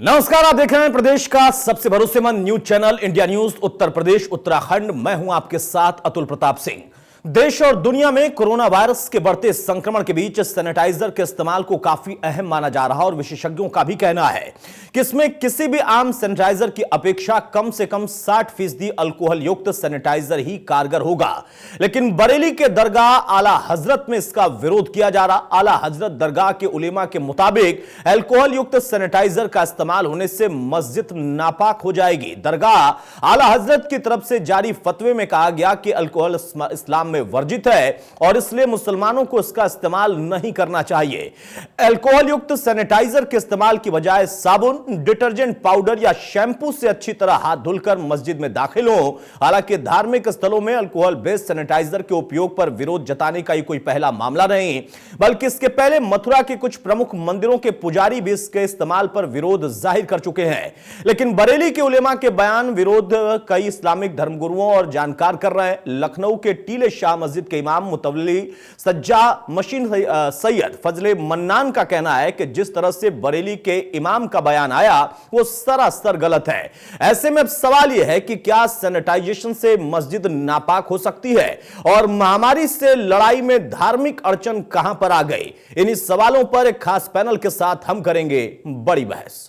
नमस्कार, आप देख रहे हैं प्रदेश का सबसे भरोसेमंद news channel India news Uttar Pradesh Uttarakhand. मैं हूं आपके साथ अतुल प्रताप सिंह। देश और दुनिया में कोरोना वायरस के बढ़ते संक्रमण के बीच सैनिटाइजर के इस्तेमाल को काफी अहम माना जा रहा है और विशेषज्ञों का भी कहना है कि इसमें किसी भी आम सैनिटाइजर की अपेक्षा कम से कम 60% अल्कोहल युक्त सैनिटाइजर ही कारगर होगा। लेकिन बरेली के दरगाह आला हजरत में इसका विरोध किया जा रहा। आला हजरत दरगाह के उलेमा के मुताबिक अल्कोहल युक्त सैनिटाइजर का इस्तेमाल होने से मस्जिद नापाक हो जाएगी। दरगाह आला हजरत की तरफ से जारी फतवे में कहा गया कि अल्कोहल इस्लाम में वर्जित है और इसलिए मुसलमानों को इसका इस्तेमाल नहीं करना चाहिए। अल्कोहल युक्त सैनिटाइजर के इस्तेमाल की बजाय साबुन, डिटर्जेंट पाउडर या शैंपू से अच्छी तरह हाथ धुलकर मस्जिद में दाखिल हो। हालांकि धार्मिक स्थलों में अल्कोहल बेस्ड सैनिटाइजर के उपयोग पर विरोध जताने का ये कोई पहला मामला नहीं, बल्कि इसके पहले मथुरा के कुछ प्रमुख मंदिरों के पुजारी भी इसके इस्तेमाल पर विरोध जाहिर कर चुके हैं। लेकिन बरेली के उलेमा के बयान विरोध कई इस्लामिक धर्मगुरुओं और जानकार कर रहे हैं। लखनऊ के टीले शाह मस्जिद के इमाम मुतवल्ली सज्जा मशीन सैयद फजले मन्नान का कहना है कि जिस तरह से बरेली के इमाम का बयान आया वो सरासर गलत है। ऐसे में अब सवाल यह है कि क्या सैनिटाइजेशन से मस्जिद नापाक हो सकती है और महामारी से लड़ाई में धार्मिक अड़चन कहां पर आ गई? इन्हीं सवालों पर एक खास पैनल के साथ हम करेंगे बड़ी बहस।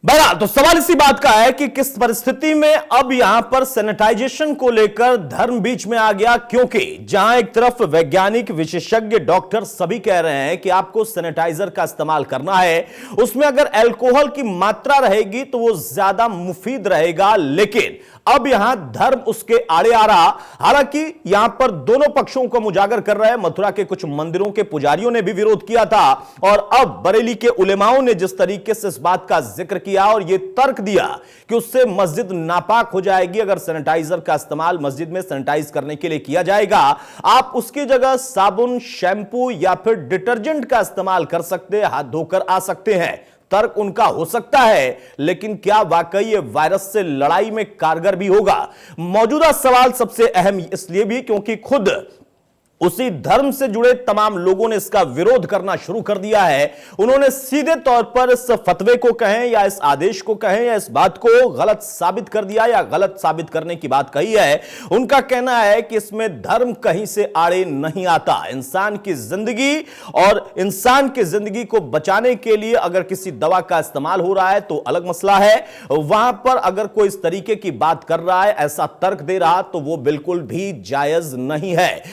बहरहाल तो सवाल इसी बात का है कि किस परिस्थिति में अब यहां पर सैनिटाइजेशन को लेकर धर्म बीच में आ गया, क्योंकि जहां एक तरफ वैज्ञानिक, विशेषज्ञ, डॉक्टर सभी कह रहे हैं कि आपको सैनिटाइजर का इस्तेमाल करना है, उसमें अगर अल्कोहल की मात्रा रहेगी तो वो ज्यादा मुफीद रहेगा। लेकिन अब यहां धर्म उसके आड़े आ रहा। हालांकि यहां पर दोनों पक्षों को उजागर कर रहे हैं। मथुरा के कुछ मंदिरों के पुजारियों ने भी विरोध किया था और अब बरेली के उलेमाओं ने जिस तरीके से इस बात का जिक्र किया और यह तर्क दिया कि उससे मस्जिद नापाक हो जाएगी अगर सैनिटाइजर का इस्तेमाल मस्जिद में सैनिटाइज करने के लिए किया जाएगा। आप उसकी जगह साबुन, शैंपू या फिर डिटर्जेंट का इस्तेमाल कर सकते, हाथ धोकर आ सकते हैं। तर्क उनका हो सकता है, लेकिन क्या वाकई ये वायरस से लड़ाई में कारगर भी होगा? मौजूदा सवाल सबसे अहम इसलिए भी क्योंकि खुद उसी धर्म से जुड़े तमाम लोगों ने इसका विरोध करना शुरू कर दिया है। उन्होंने सीधे तौर पर इस फतवे को कहें या इस आदेश को कहें या इस बात को गलत साबित कर दिया या गलत साबित करने की बात कही है। उनका कहना है कि इसमें धर्म कहीं से आड़े नहीं आता। इंसान की जिंदगी और इंसान की जिंदगी को बचाने के लिए अगर किसी दवा का इस्तेमाल हो रहा है तो अलग मसला है। वहां पर अगर कोई इस तरीके की बात कर रहा है, ऐसा तर्क दे रहा, तो वो बिल्कुल भी जायज नहीं है।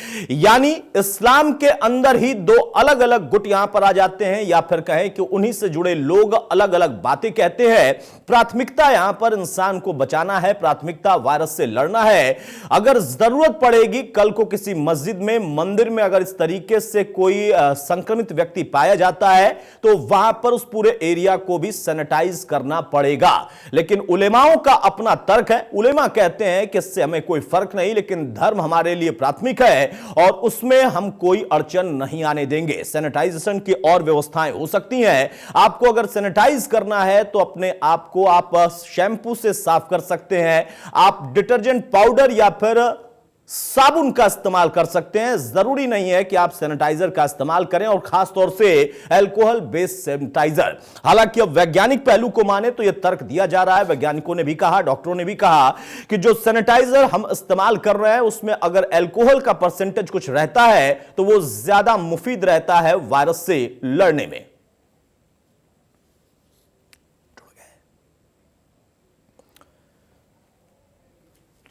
यानी इस्लाम के अंदर ही दो अलग अलग गुट यहां पर आ जाते हैं, या फिर कहें कि उन्हीं से जुड़े लोग अलग अलग बातें कहते हैं। प्राथमिकता यहां पर इंसान को बचाना है, प्राथमिकता वायरस से लड़ना है। अगर जरूरत पड़ेगी कल को किसी मस्जिद में, मंदिर में अगर इस तरीके से कोई संक्रमित व्यक्ति पाया जाता है तो वहां पर उस पूरे एरिया को भी सैनिटाइज करना पड़ेगा। लेकिन उलेमाओं का अपना तर्क है। उलेमा कहते हैं कि इससे हमें कोई फर्क नहीं, लेकिन धर्म हमारे लिए प्राथमिक है और उसमें हम कोई अड़चन नहीं आने देंगे। सैनिटाइजेशन की और व्यवस्थाएं हो सकती हैं। आपको अगर सैनिटाइज करना है तो अपने आप को आप शैंपू से साफ कर सकते हैं, आप डिटर्जेंट पाउडर या फिर साबुन का इस्तेमाल कर सकते हैं। जरूरी नहीं है कि आप सैनिटाइजर का इस्तेमाल करें, और खास तौर से अल्कोहल बेस्ड सैनिटाइजर। हालांकि अब वैज्ञानिक पहलू को माने तो यह तर्क दिया जा रहा है, वैज्ञानिकों ने भी कहा, डॉक्टरों ने भी कहा कि जो सैनिटाइजर हम इस्तेमाल कर रहे हैं उसमें अगर अल्कोहल का परसेंटेज कुछ रहता है तो वो ज्यादा मुफीद रहता है वायरस से लड़ने में।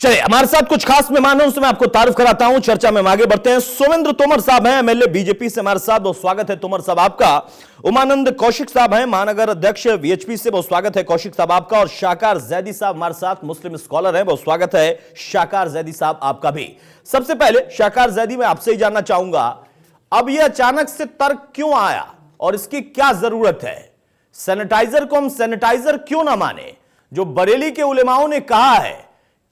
चलिए, हमारे साथ कुछ खास मेहमान हैं, उनसे मैं आपको तारुफ कराता हूं। चर्चा में आगे बढ़ते हैं। सोमेंद्र तोमर साहब हैं, एमएलए बीजेपी से हमारे साथ, बहुत स्वागत है तोमर साहब आपका। उमानंद कौशिक साहब हैं, महानगर अध्यक्ष वीएचपी से, बहुत स्वागत है कौशिक साहब आपका। और शाकार जैदी साहब हमारे साथ, मुस्लिम स्कॉलर हैं, बहुत स्वागत है शाकार जैदी साहब आपका भी। सबसे पहले शाकार जैदी, मैं आपसे ही जानना चाहूंगा, अब यह अचानक से तर्क क्यों आया और इसकी क्या जरूरत है? सैनिटाइजर को हम सैनिटाइजर क्यों ना माने? जो बरेली के उलेमाओं ने कहा है,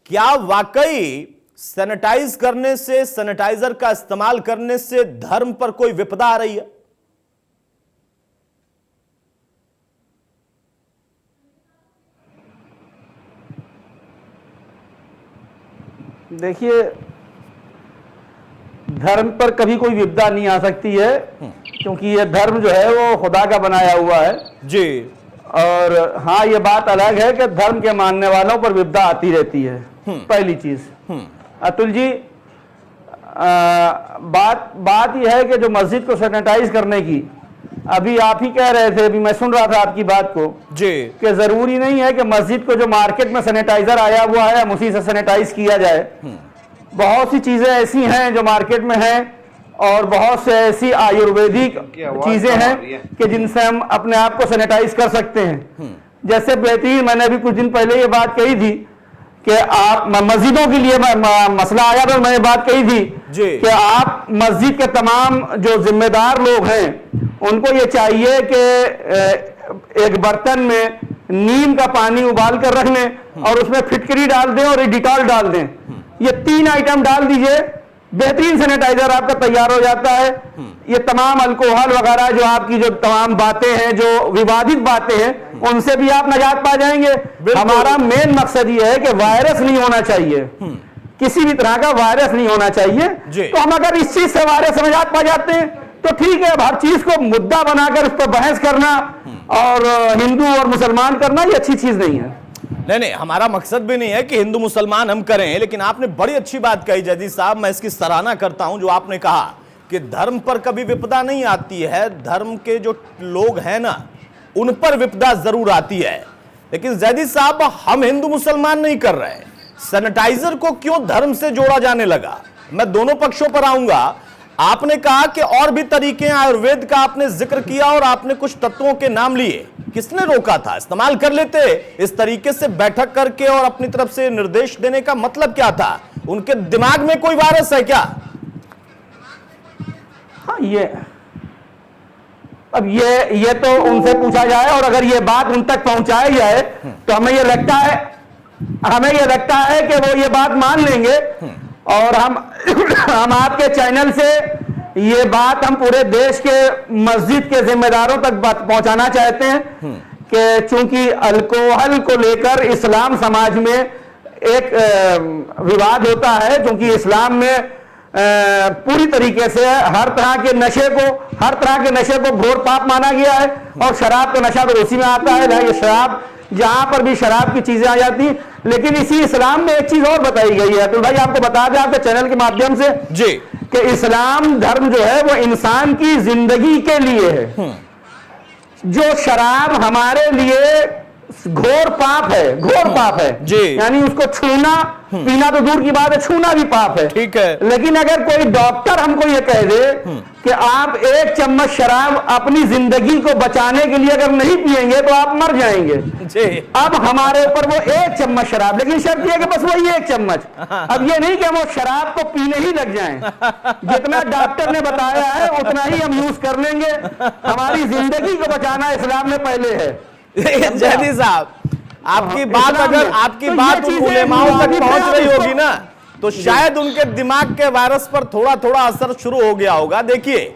क्या वाकई सैनिटाइज करने से, सैनिटाइजर का इस्तेमाल करने से धर्म पर कोई विपदा आ रही है? देखिए, धर्म पर कभी कोई विपदा नहीं आ सकती है, क्योंकि ये धर्म जो है वो खुदा का बनाया हुआ है जी। और हाँ, ये बात अलग है कि धर्म के मानने वालों पर विपदा आती रहती है। पहली चीज अतुल जी, बात यह है कि जो मस्जिद को सैनिटाइज करने की, अभी आप ही कह रहे थे, अभी मैं सुन रहा था आपकी बात को जी, कि जरूरी नहीं है कि मस्जिद को जो मार्केट में सैनिटाइजर आया हुआ है हम उसी से सैनिटाइज किया जाए। बहुत सी चीजें ऐसी हैं जो मार्केट में हैं और बहुत से ऐसी आयुर्वेदिक चीजें हैं कि जिनसे हम अपने आप को सैनिटाइज कर सकते हैं। जैसे बेहतरीन, मैंने अभी कुछ दिन पहले ये बात कही थी कि आप मस्जिदों के लिए मसला आया था, मैंने बात कही थी कि आप मस्जिद के तमाम जो जिम्मेदार लोग हैं उनको ये चाहिए कि एक बर्तन में नीम का पानी उबाल कर रख लें और उसमें फिटकरी डाल दें और डिटॉल डाल दें। ये 3 आइटम डाल दीजिए, बेहतरीन सैनिटाइजर आपका तैयार हो जाता है। ये तमाम अल्कोहल वगैरह जो आपकी जो तमाम बातें हैं, जो विवादित बातें हैं, उनसे भी आप निजात पा जाएंगे। हमारा मेन मकसद ये है कि वायरस नहीं होना चाहिए, किसी भी तरह का वायरस नहीं होना चाहिए। तो हम अगर इस चीज से वायरस से निजात पा जाते हैं तो ठीक है। अब हर चीज को मुद्दा बनाकर उस पर बहस करना और हिंदू और मुसलमान करना ये अच्छी चीज नहीं है। नहीं, हमारा मकसद भी नहीं है कि हिंदू मुसलमान हम करें, लेकिन आपने बड़ी अच्छी बात कही जैदी साहब, मैं इसकी सराहना करता हूं। जो आपने कहा कि धर्म पर कभी विपदा नहीं आती है, धर्म के जो लोग हैं ना उन पर विपदा जरूर आती है। लेकिन जैदी साहब, हम हिंदू मुसलमान नहीं कर रहे हैं, सैनिटाइजर को क्यों धर्म से जोड़ा जाने लगा? मैं दोनों पक्षों पर आऊंगा। आपने कहा कि और भी तरीके, आयुर्वेद का आपने जिक्र किया और आपने कुछ तत्वों के नाम लिए। किसने रोका था? इस्तेमाल कर लेते इस तरीके से बैठक करके और अपनी तरफ से निर्देश देने का मतलब क्या था? उनके दिमाग में कोई वायरस है क्या? हाँ, ये तो उनसे पूछा जाए और अगर ये बात उन तक पहुंचाई जाए तो हमें ये लगता है कि वो ये बात मान लेंगे। और हम आपके चैनल से ये बात हम पूरे देश के मस्जिद के जिम्मेदारों तक पहुंचाना चाहते हैं कि चूंकि अल्कोहल को लेकर इस्लाम समाज में एक विवाद होता है, क्योंकि इस्लाम में पूरी तरीके से हर तरह के नशे को घोर पाप माना गया है और शराब का नशा तो उसी में आता है। ये शराब, जहां पर भी शराब की चीजें आ जाती, लेकिन इसी इस्लाम में एक चीज और बताई गई है। तो भाई आपको बता दें आपके चैनल के माध्यम से जी कि इस्लाम धर्म जो है वो इंसान की जिंदगी के लिए है। जो शराब हमारे लिए घोर पाप है जी। यानी उसको छूना पीना तो दूर की बात है, छूना भी पाप है। ठीक है। लेकिन अगर कोई डॉक्टर हमको ये कह दे कि आप 1 चम्मच शराब अपनी जिंदगी को बचाने के लिए अगर नहीं पिएंगे तो आप मर जाएंगे जी। अब हमारे ऊपर वो 1 चम्मच शराब, लेकिन शर्त यह है कि बस वही 1 चम्मच। अब ये नहीं कि हम वो शराब को पीने ही लग जाएं, जितना डॉक्टर ने बताया है उतना ही हम यूज कर लेंगे। हमारी जिंदगी को बचाना इस्लाम में पहले है। जैदी साहब, आपकी बात उन उलेमाओं तक पहुंच रही होगी ना, तो शायद उनके दिमाग के वायरस पर थोड़ा थोड़ा असर शुरू हो गया होगा। देखिए,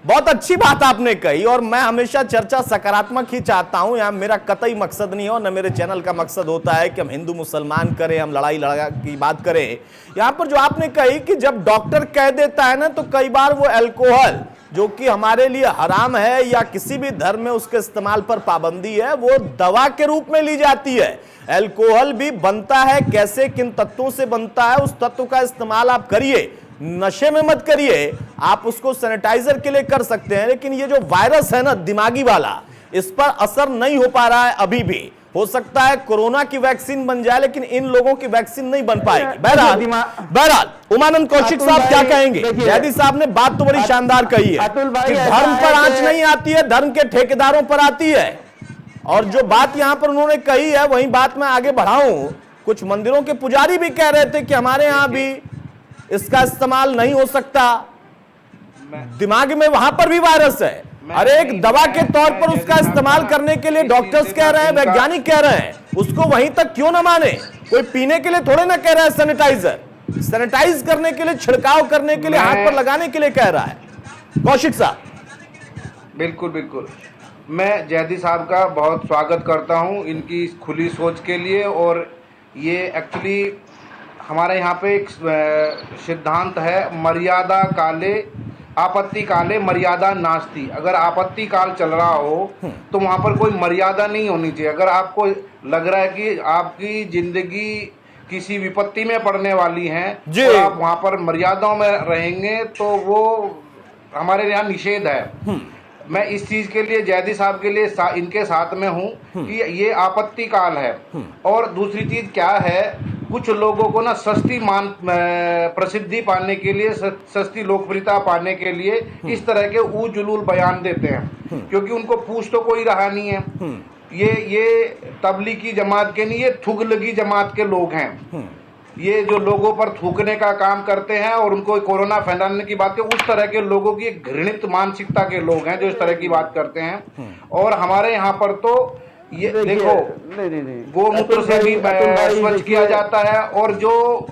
बहुत अच्छी बात आपने कही और मैं हमेशा चर्चा सकारात्मक ही चाहता हूं। यहां मेरा कतई मकसद नहीं हो, न मेरे चैनल का मकसद होता है कि हम हिंदू मुसलमान करें, हम लड़ाई लड़ा की बात करें। यहां पर जो आपने कही कि जब डॉक्टर कह देता है ना, तो कई बार वो अल्कोहल जो कि हमारे लिए हराम है या किसी भी धर्म में उसके इस्तेमाल पर पाबंदी है, वो दवा के रूप में ली जाती है। अल्कोहल भी बनता है कैसे, किन तत्वों से बनता है, उस तत्व का इस्तेमाल आप करिए, नशे में मत करिए। आप उसको सैनिटाइजर के लिए कर सकते हैं, लेकिन ये जो वायरस है ना दिमागी वाला, इस पर असर नहीं हो पा रहा है अभी भी। हो सकता है कोरोना की वैक्सीन बन जाए, लेकिन इन लोगों की वैक्सीन नहीं बन पाएगी। बहरहाल उमानंद कौशिक साहब क्या कहेंगे? जैदी साहब ने बात तो बड़ी शानदार कही है कि धर्म पर आंच नहीं आती है, धर्म के ठेकेदारों पर आती है। और जो बात यहां पर उन्होंने कही है वही बात मैं आगे बढ़ाऊं। कुछ मंदिरों के पुजारी भी कह रहे थे कि हमारे यहां भी इसका इस्तेमाल नहीं हो सकता, दिमाग में वहां पर भी वायरस है। अरे एक दवा के तौर पर उसका इस्तेमाल करने के लिए डॉक्टर्स कह रहे हैं, वैज्ञानिक कह रहे हैं, उसको वहीं तक क्यों ना माने? कोई पीने के लिए थोड़े ना कह रहा है सैनिटाइजर, सैनिटाइज करने के लिए, छिड़काव करने के लिए, हाथ पर लगाने के लिए कह रहा है। कौशिक साहब। बिल्कुल बिल्कुल, मैं जैदी साहब का बहुत स्वागत करता हूं इनकी खुली सोच के लिए। और ये एक्चुअली हमारे यहाँ पे एक सिद्धांत है, मर्यादा काले आपत्ति काले मर्यादा नास्ति। अगर आपत्ति काल चल रहा हो तो वहाँ पर कोई मर्यादा नहीं होनी चाहिए। अगर आपको लग रहा है कि आपकी जिंदगी किसी विपत्ति में पड़ने वाली है और आप वहाँ पर मर्यादाओं में रहेंगे तो वो हमारे यहाँ निषेध है। मैं इस चीज़ के लिए जैदी साहब के लिए इनके साथ में हूँ कि ये आपत्ति काल है। और दूसरी चीज़ क्या है, कुछ लोगों को ना सस्ती प्रसिद्धि पाने के लिए, सस्ती लोकप्रियता पाने के लिए इस तरह के ऊजुलूल बयान देते हैं, क्योंकि उनको पूछ तो कोई रहा नहीं है। ये तबलीगी जमात के नहीं, ये थुगलगी जमात के लोग हैं। ये जो लोगों पर थूकने का काम करते हैं और उनको कोरोना फैलाने की बात है, उस तरह के लोगों की एक घृणित मानसिकता के लोग हैं जो इस तरह की बात करते हैं। और हमारे यहाँ पर तो ये देखो, गोमूत्र से भी स्वच्छ किया जाता है, और जो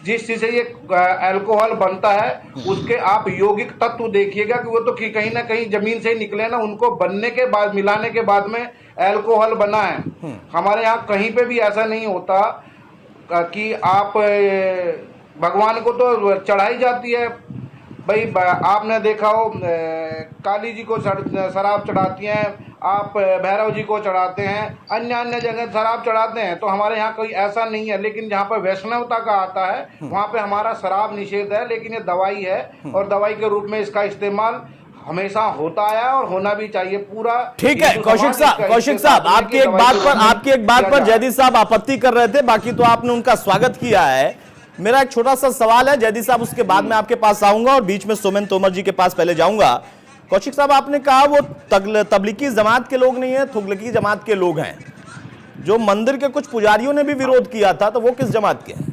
जिस चीज से ये अल्कोहल बनता है उसके आप यौगिक तत्व देखिएगा कि वो तो कहीं ना कहीं जमीन से ही निकले ना, उनको बनने के बाद, मिलाने के बाद में अल्कोहल बना है। हमारे यहाँ कहीं पे भी ऐसा नहीं होता कि आप भगवान को तो चढ़ाई जाती है भाई। आपने देखा हो काली जी को शराब चढ़ाती हैं, आप भैरव जी को चढ़ाते हैं, अन्य जगह शराब चढ़ाते हैं। तो हमारे यहाँ कोई ऐसा नहीं है। लेकिन जहाँ पर वैष्णवता का आता है वहाँ पे हमारा शराब निषेध है, लेकिन ये दवाई है और दवाई के रूप में इसका इस्तेमाल हमेशा होता है और होना भी चाहिए पूरा। ठीक है कौशिक साहब, आपकी एक बात पर जैदी साहब आपत्ति कर रहे थे, बाकी तो आपने उनका स्वागत किया है। मेरा एक छोटा सा सवाल है जैदी साहब, उसके बाद मैं आपके पास आऊंगा और बीच में सोमेन तोमर जी के पास पहले जाऊंगा। कौशिक साहब, आपने कहा वो तबलीगी जमात के लोग नहीं है, थुगलकी जमात के लोग हैं। जो मंदिर के कुछ पुजारियों ने भी विरोध किया था, तो वो किस जमात के हैं?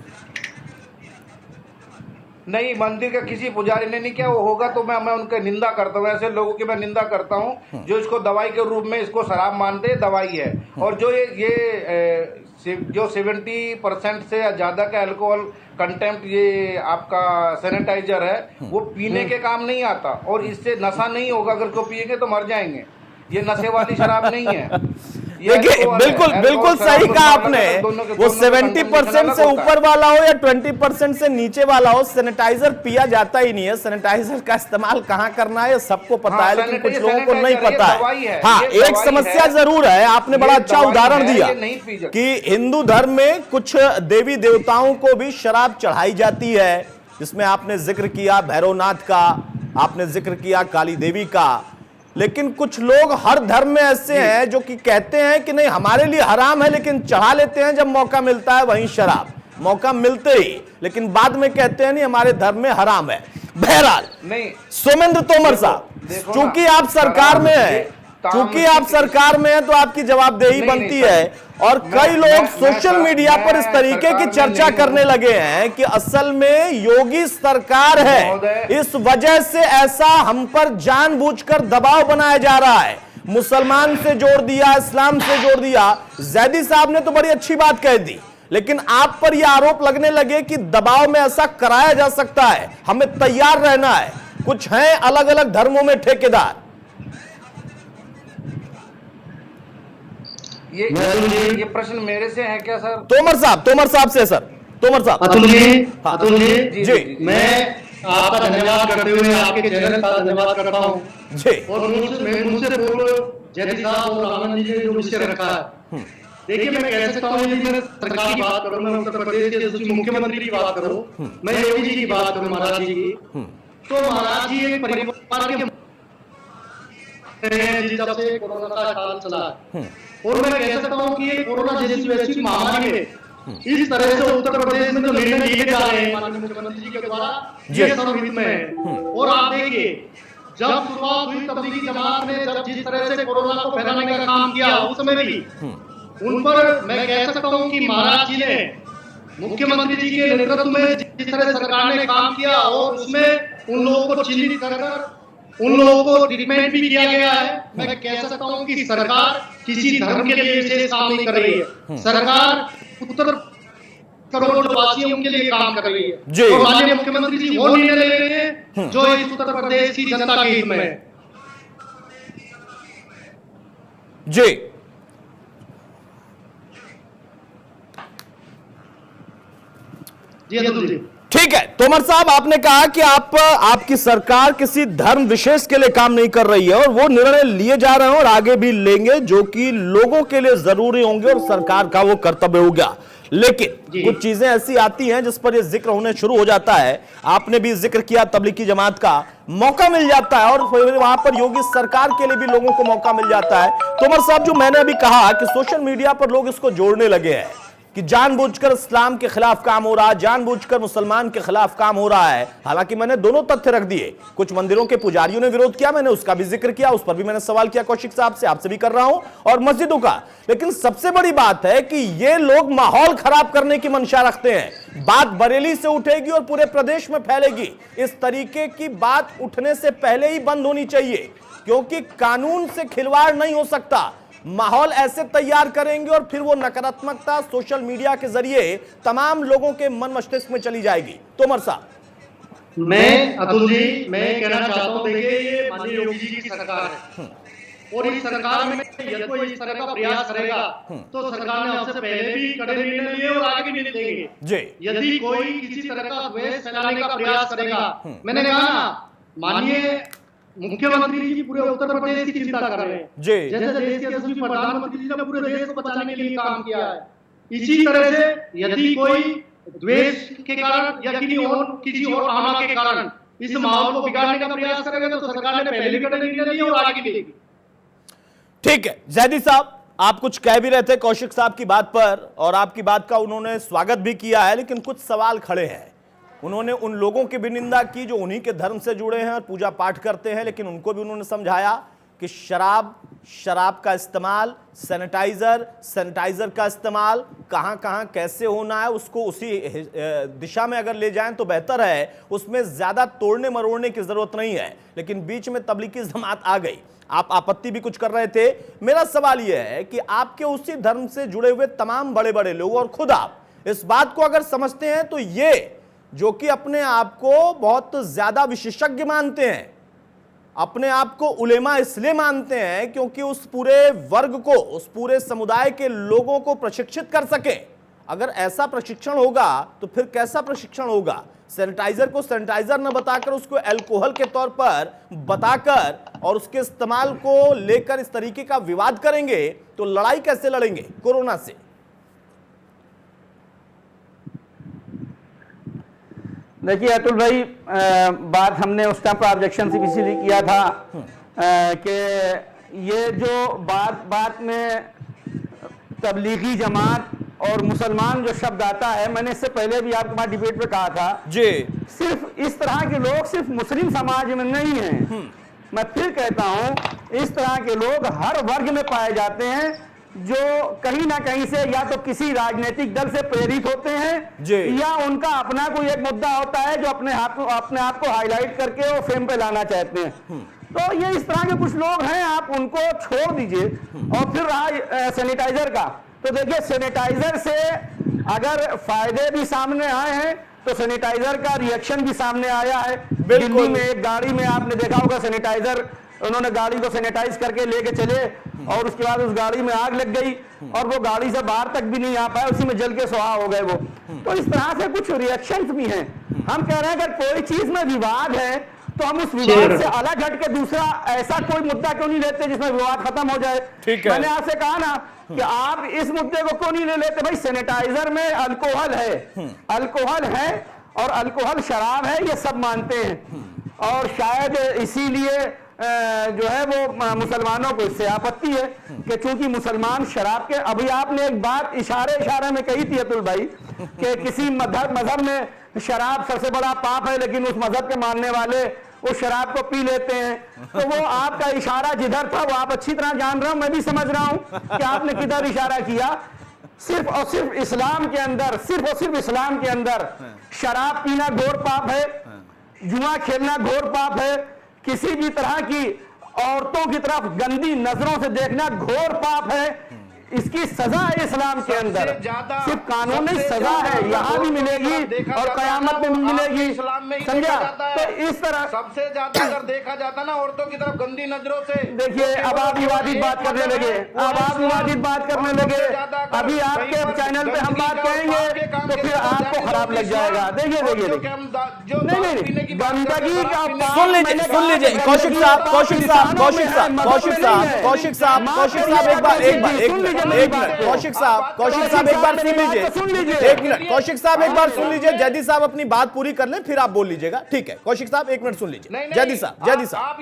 नहीं, मंदिर का किसी पुजारी ने नहीं किया। वो होगा तो मैं उनका निंदा करता हूँ। ऐसे लोगों की मैं निंदा करता हूँ जो इसको दवाई के रूप में इसको शराब मानते हैं, दवाई है। और जो ये जो 70% से ज़्यादा का अल्कोहल कंटेंट ये आपका सैनिटाइजर है, वो पीने के काम नहीं आता और इससे नशा नहीं होगा। अगर को पिएंगे तो मर जाएंगे। ये नशे वाली शराब नहीं है। देखिए, बिल्कुल सही कहा आपने। वो 70% से ऊपर वाला हो या 20% से नीचे वाला हो, सैनिटाइजर पिया जाता ही नहीं है। सैनिटाइजर का इस्तेमाल कहाँ करना है सबको पता है, लेकिन कुछ लोगों को नहीं पता है। हाँ, एक समस्या जरूर है। आपने बड़ा अच्छा उदाहरण दिया कि हिंदू धर्म में कुछ देवी देवताओं को भी शराब चढ़ाई जाती है, जिसमें आपने जिक्र किया भैरवनाथ का, आपने जिक्र किया काली देवी का। लेकिन कुछ लोग हर धर्म में ऐसे हैं जो कि कहते हैं कि नहीं, हमारे लिए हराम है, लेकिन चढ़ा लेते हैं जब मौका मिलता है, वहीं शराब मौका मिलते ही, लेकिन बाद में कहते हैं नहीं हमारे धर्म में हराम है। बहरहाल नहीं, सोमेंद्र तोमर साहब, चूंकि आप सरकार में है, तो आपकी जवाबदेही बनती है। और कई लोग सोशल मीडिया पर इस तरीके की चर्चा करने लगे हैं कि असल में योगी सरकार है, इस वजह से ऐसा हम पर जानबूझकर दबाव बनाया जा रहा है। मुसलमान से जोड़ दिया, इस्लाम से जोड़ दिया। जैदी साहब ने तो बड़ी अच्छी बात कह दी, लेकिन आप पर यह आरोप लगने लगे कि दबाव में ऐसा कराया जा सकता है, हमें तैयार रहना है। कुछ हैं अलग अलग धर्मों में ठेकेदार। ये प्रश्न मेरे से है क्या सर? तोमर साहब से सर। तोमर साहब। अतुल जी, मैं आपका धन्यवाद करते हुए आपके चैनल का धन्यवाद करता हूँ जी। और मुझसे पूर्व जैदी साहब और आनंद जी ने जो विषय रखा है, देखिए मैं कह सकता हूँ, यदि मैं सरकार की बात करूँ, मैं उत्तर प्रदेश के यशस्वी मुख्यमंत्री की बात करूँ, मैं योगी जी की बात करूँ, महाराज जी की, तो महाराज जी एक परिवार के जब से कोरोना का काल चला है, और मैं कह सकता हूँ कि कोरोना जैसी वैसी महामारी में इस तरह से उत्तर प्रदेश में जो निर्णय लिए जा रहे हैं माननीय मुख्यमंत्री जी के द्वारा, ये सर्वहित में है। और आप देखिए, जब शुरुआत हुई तबलीगी जमात ने जब जिस तरह से कोरोना को फैलाने का काम किया, उस समय भी उन पर मैं कह सकता हूँ कि महाराज जी ने मुख्यमंत्री जी के नेतृत्व में जिस तरह सरकार ने काम किया और उसमें उन लोगों को चिन्हित कर उन लोगों को ट्रीटमेंट भी किया गया है। मैं कह सकता हूँ कि सरकार किसी धर्म के लिए विशेष काम नहीं कर रही है। सरकार उत्तर करोड़ वासियों के लिए काम कर रही है और माननीय मुख्यमंत्री जी वो निर्णय ले रहे हैं जो इस उत्तर प्रदेश की जनता के हित में है। जी जी अतुल जी। ठीक है तोमर साहब, आपने कहा कि आपकी सरकार किसी धर्म विशेष के लिए काम नहीं कर रही है और वो निर्णय लिए जा रहे हैं और आगे भी लेंगे जो कि लोगों के लिए जरूरी होंगे और सरकार का वो कर्तव्य होगा। लेकिन कुछ चीजें ऐसी आती हैं जिस पर ये जिक्र होने शुरू हो जाता है। आपने भी जिक्र किया तबलीगी जमात का, मौका मिल जाता है और फिर वहां पर योगी सरकार के लिए भी लोगों को मौका मिल जाता है। तोमर साहब, जो मैंने अभी कहा कि सोशल मीडिया पर लोग इसको जोड़ने लगे हैं कि जानबूझकर इस्लाम के खिलाफ काम हो रहा है, जानबूझकर मुसलमान के खिलाफ काम हो रहा है। हालांकि मैंने दोनों तथ्य रख दिए। कुछ मंदिरों के पुजारियों ने विरोध किया, मैंने उसका भी जिक्र किया, उस पर भी मैंने सवाल किया कौशिक साहब से, आपसे भी कर रहा हूं, और मस्जिदों का। लेकिन सबसे बड़ी बात है कि ये लोग माहौल खराब करने की मंशा रखते हैं। बात बरेली से उठेगी और पूरे प्रदेश में फैलेगी। इस तरीके की बात उठने से पहले ही बंद होनी चाहिए, क्योंकि कानून से खिलवाड़ नहीं हो सकता। माहौल ऐसे तैयार करेंगे और फिर वो नकारात्मकता सोशल मीडिया के जरिए तमाम लोगों के मन मस्तिष्क में चली जाएगी। तोमर साहब, मैं अतुल जी मैं कहना चाहता हूं, देखिए ये माननीय योगी जी की सरकार है और इस सरकार में यदि कोई इस तरह का प्रयास करेगा तो सरकार ने हमसे पहले भी कड़े निर्णय लिए और आगे भी लेंगे जी। यदि कोई किसी तरह का द्वेष फैलाने का प्रयास करेगा, मैंने कहा ना, माननीय मुख्यमंत्री जी पूरे उत्तर प्रदेश की चिंता कर रहे हैं जी। जैसे देश के यशस्वी प्रधानमंत्री जी ने पूरे देश को बचाने के लिए काम किया है, इसी तरह से यदि कोई द्वेष के कारण या किसी और आमा के कारण इस माहौल को बिगाड़ने का प्रयास करेगा तो सरकार ने पहले भी कड़े निर्णय लिए और आगे भी लेगी। ठीक है जैदी साहब, आप कुछ कह भी रहे थे कौशिक साहब की बात पर और आपकी बात का उन्होंने स्वागत भी किया है, लेकिन कुछ सवाल खड़े हैं। उन्होंने उन लोगों की भी निंदा की जो उन्हीं के धर्म से जुड़े हैं और पूजा पाठ करते हैं, लेकिन उनको भी उन्होंने समझाया कि शराब का इस्तेमाल, सैनिटाइजर का इस्तेमाल कहां कहां कैसे होना है, उसको उसी दिशा में अगर ले जाएं तो बेहतर है। उसमें ज्यादा तोड़ने मरोड़ने की जरूरत नहीं है। लेकिन बीच में तबलीगी जमात आ गई, आप आपत्ति भी कुछ कर रहे थे। मेरा सवाल यह है कि आपके उसी धर्म से जुड़े हुए तमाम बड़े बड़े लोग और खुद आप इस बात को अगर समझते हैं तो ये जो कि अपने आप को बहुत ज्यादा विशेषज्ञ मानते हैं, अपने आप को उलेमा इसलिए मानते हैं क्योंकि उस पूरे वर्ग को, उस पूरे समुदाय के लोगों को प्रशिक्षित कर सके। अगर ऐसा प्रशिक्षण होगा तो फिर कैसा प्रशिक्षण होगा? सैनिटाइजर को सैनिटाइजर न बताकर उसको अल्कोहल के तौर पर बताकर और उसके इस्तेमाल को लेकर इस तरीके का विवाद करेंगे तो लड़ाई कैसे लड़ेंगे कोरोना से? देखिए अतुल भाई, बात हमने उस टाइम पर ऑब्जेक्शन सिर्फ इसीलिए किया था कि ये जो बात में तबलीगी जमात और मुसलमान जो शब्द आता है, मैंने इससे पहले भी आपके पास डिबेट पे कहा था जी, सिर्फ इस तरह के लोग सिर्फ मुस्लिम समाज में नहीं हैं। मैं फिर कहता हूं, इस तरह के लोग हर वर्ग में पाए जाते हैं जो कहीं ना कहीं से या तो किसी राजनीतिक दल से प्रेरित होते हैं या उनका अपना कोई एक मुद्दा होता है जो अपने आप को हाईलाइट करके वो फेम पे लाना चाहते हैं। तो ये इस तरह के कुछ लोग हैं, आप उनको छोड़ दीजिए। और फिर रहा सैनिटाइजर का, तो देखिए सैनिटाइजर से अगर फायदे भी सामने आए हैं तो सैनिटाइजर का रिएक्शन भी सामने आया है। दिल्ली में एक गाड़ी में आपने देखा होगा सैनिटाइजर, उन्होंने गाड़ी को सैनिटाइज करके लेके चले और उसके बाद उस गाड़ी में आग लग गई और वो गाड़ी से बाहर तक भी नहीं आ पाए, उसी में जल के सुहा हो गए वो। तो इस तरह से कुछ रिएक्शंस भी हैं। हम कह रहे हैं अगर कोई चीज में विवाद है तो हम उस विवाद से अलग हट के दूसरा ऐसा कोई मुद्दा क्यों नहीं लेते जिसमें विवाद खत्म हो जाए। मैंने आपसे कहा ना कि आप इस मुद्दे को क्यों नहीं ले लेते? भाई सैनिटाइजर में अल्कोहल है और अल्कोहल शराब है, ये सब मानते हैं और शायद इसीलिए जो है वो मुसलमानों को इससे आपत्ति है कि चूंकि मुसलमान शराब के, अभी आपने एक बात इशारे में कही थी अतुल भाई कि किसी मजहब में शराब सबसे बड़ा पाप है, लेकिन उस मजहब के मानने वाले उस शराब को पी लेते हैं। तो वो आपका इशारा जिधर था वो आप अच्छी तरह जान रहे हो, मैं भी समझ रहा हूं कि आपने किधर इशारा किया। सिर्फ और सिर्फ इस्लाम के अंदर शराब पीना घोर पाप है, जुआ खेलना घोर पाप है, किसी भी तरह की औरतों की तरफ गंदी नजरों से देखना घोर पाप है। इसकी सजा है इस्लाम के अंदर, सिर्फ कानूनी सजा है, यहाँ भी मिलेगी और कयामत में भी मिलेगी। समझा? तो इस तरह सबसे ज्यादा अगर देखा जाता ना औरतों की तरफ गंदी नजरों से, देखिए अब आप विवादित बात करने लगे, अब आप विवादित बात करने लगे। अभी आपके चैनल पे हम बात कहेंगे तो फिर आपको खराब लग जाएगा। देखिए नहीं, गंदगी का सुन लीजिए कौशिक साहब एक मिनट कौशिक साहब एक बार सुन लीजिए, एक मिनट कौशिक साहब एक बार सुन लीजिए। जैदी साहब अपनी बात पूरी कर लें फिर आप बोल लीजिएगा, ठीक है? कौशिक साहब एक मिनट सुन लीजिए। जैदी साहब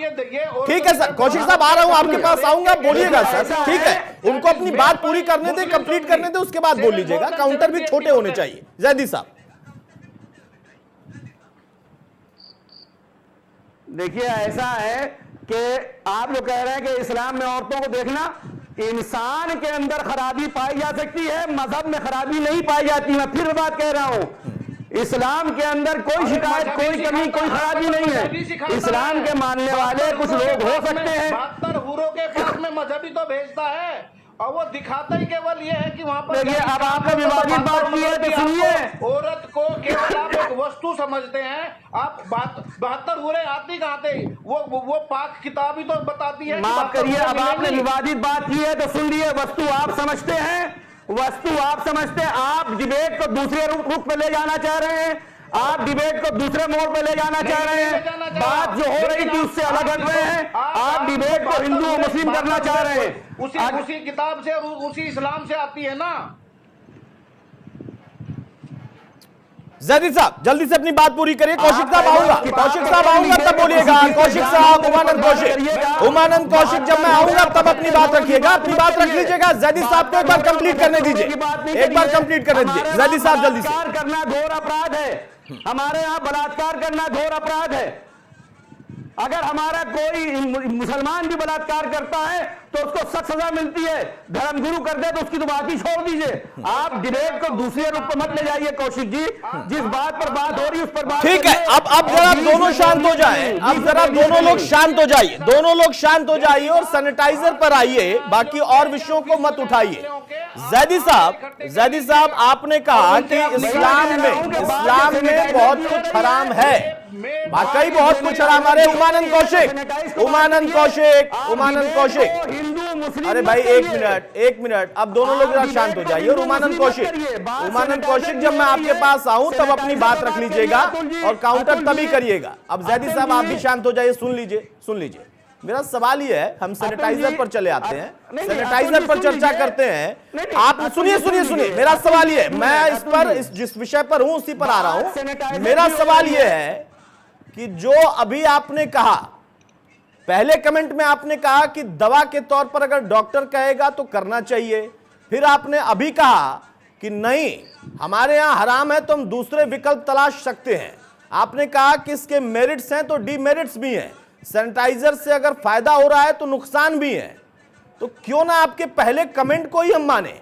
ठीक है सर, कौशिक साहब आ रहा हूं आपके पास, आऊंगा, बोलिएगा सर, ठीक है? उनको अपनी बात पूरी करने दे, कंप्लीट करने दे, उसके बाद बोल लीजिएगा। काउंटर भी छोटे होने चाहिए। जैदी साहब देखिए ऐसा है कि आप जो कह रहे हैं कि इस्लाम में औरतों को देखना, इंसान के अंदर खराबी पाई जा सकती है, मजहब में खराबी नहीं पाई जाती। मैं फिर बात कह रहा हूं, इस्लाम के अंदर कोई शिकायत, कोई कमी, कोई खराबी नहीं है। इस्लाम के मानने वाले कुछ लोग हो सकते हैं। 72 हुरों के पास में मजहबी तो भेजता है और वो दिखाता ही केवल ये है कि वहां पर। देखिए अब आपने विवादित बात की है तो सुनिए। औरत को केवल आप एक वस्तु समझते हैं। आप 72 हुरे आती कहाँ थे? वो पाक किताब ही तो बताती है। माफ करिए, अब आपने विवादित बात की है तो सुन लिए। वस्तु आप समझते हैं, वस्तु आप समझते हैं। आप डिबेट को दूसरे रुख पे ले जाना चाह रहे हैं, आप डिबेट को दूसरे मोड़ पे ले जाना चाह रहे हैं। बात जो हो रही थी उससे अलग हट रहे हैं। आप डिबेट को हिंदू और मुस्लिम करना चाह रहे हैं। उसी किताब से, उसी इस्लाम से आती है ना। जैदी साहब जल्दी से अपनी बात पूरी करिए। कौशिक साहब आऊंगा तब बोलिएगा। कौशिक साहब, उमानंद कौशिक जब मैं आऊंगा तब अपनी बात रखिएगा, अपनी बात रख लीजिएगा। जैदी साहब को एक बार कंप्लीट करने दीजिए, एक बार कंप्लीट करने दीजिए। जैदी साहब जल्दी से। बलात्कार करना घोर अपराध है। हमारे यहाँ बलात्कार करना घोर अपराध है। अगर हमारा कोई मुसलमान भी बलात्कार करता है तो उसको सख्त सजा मिलती है। धर्मगुरु कर दे तो उसकी तो बात ही छोड़ दीजिए। आप डिबेट को दूसरे रूप में मत ले जाइए कौशिक जी। जिस बात पर बात हो रही है उस पर बात ठीक है। अब जरा दोनों शांत हो जाए, अब जरा दोनों लोग शांत हो जाइए, दोनों लोग शांत हो जाइए और सैनिटाइजर पर आइए, बाकी और विषयों को मत उठाइए। जैदी साहब आपने कहा कि इस्लाम में बहुत कुछ हराम है, वाकई बहुत कुछ हराम। अरे उमानंद कौशिक अरे भाई एक मिनट अब दोनों लोग जरा शांत हो जाइए। और उमानंद कौशिक जब मैं आपके पास आऊं तब अपनी बात रख लीजिएगा और काउंटर तभी करिएगा। अब जैदी साहब आप भी शांत हो जाइए, सुन लीजिए। मेरा सवाल ये है, हम सैनिटाइजर पर चले आते हैं, सैनिटाइजर पर चर्चा करते हैं। आप सुनिए, मेरा सवाल ये है, मैं इस पर जिस विषय पर हूं उसी पर आ रहा हूं। मेरा सवाल ये है कि जो अभी आपने कहा, पहले कमेंट में आपने कहा कि दवा के तौर पर अगर डॉक्टर कहेगा तो करना चाहिए, फिर आपने अभी कहा कि नहीं हमारे यहां हराम है तो हम दूसरे विकल्प तलाश सकते हैं। आपने कहा कि इसके मेरिट्स हैं तो डीमेरिट्स भी हैं, सैनिटाइजर से अगर फायदा हो रहा है तो नुकसान भी है। तो क्यों ना आपके पहले कमेंट को ही हम माने,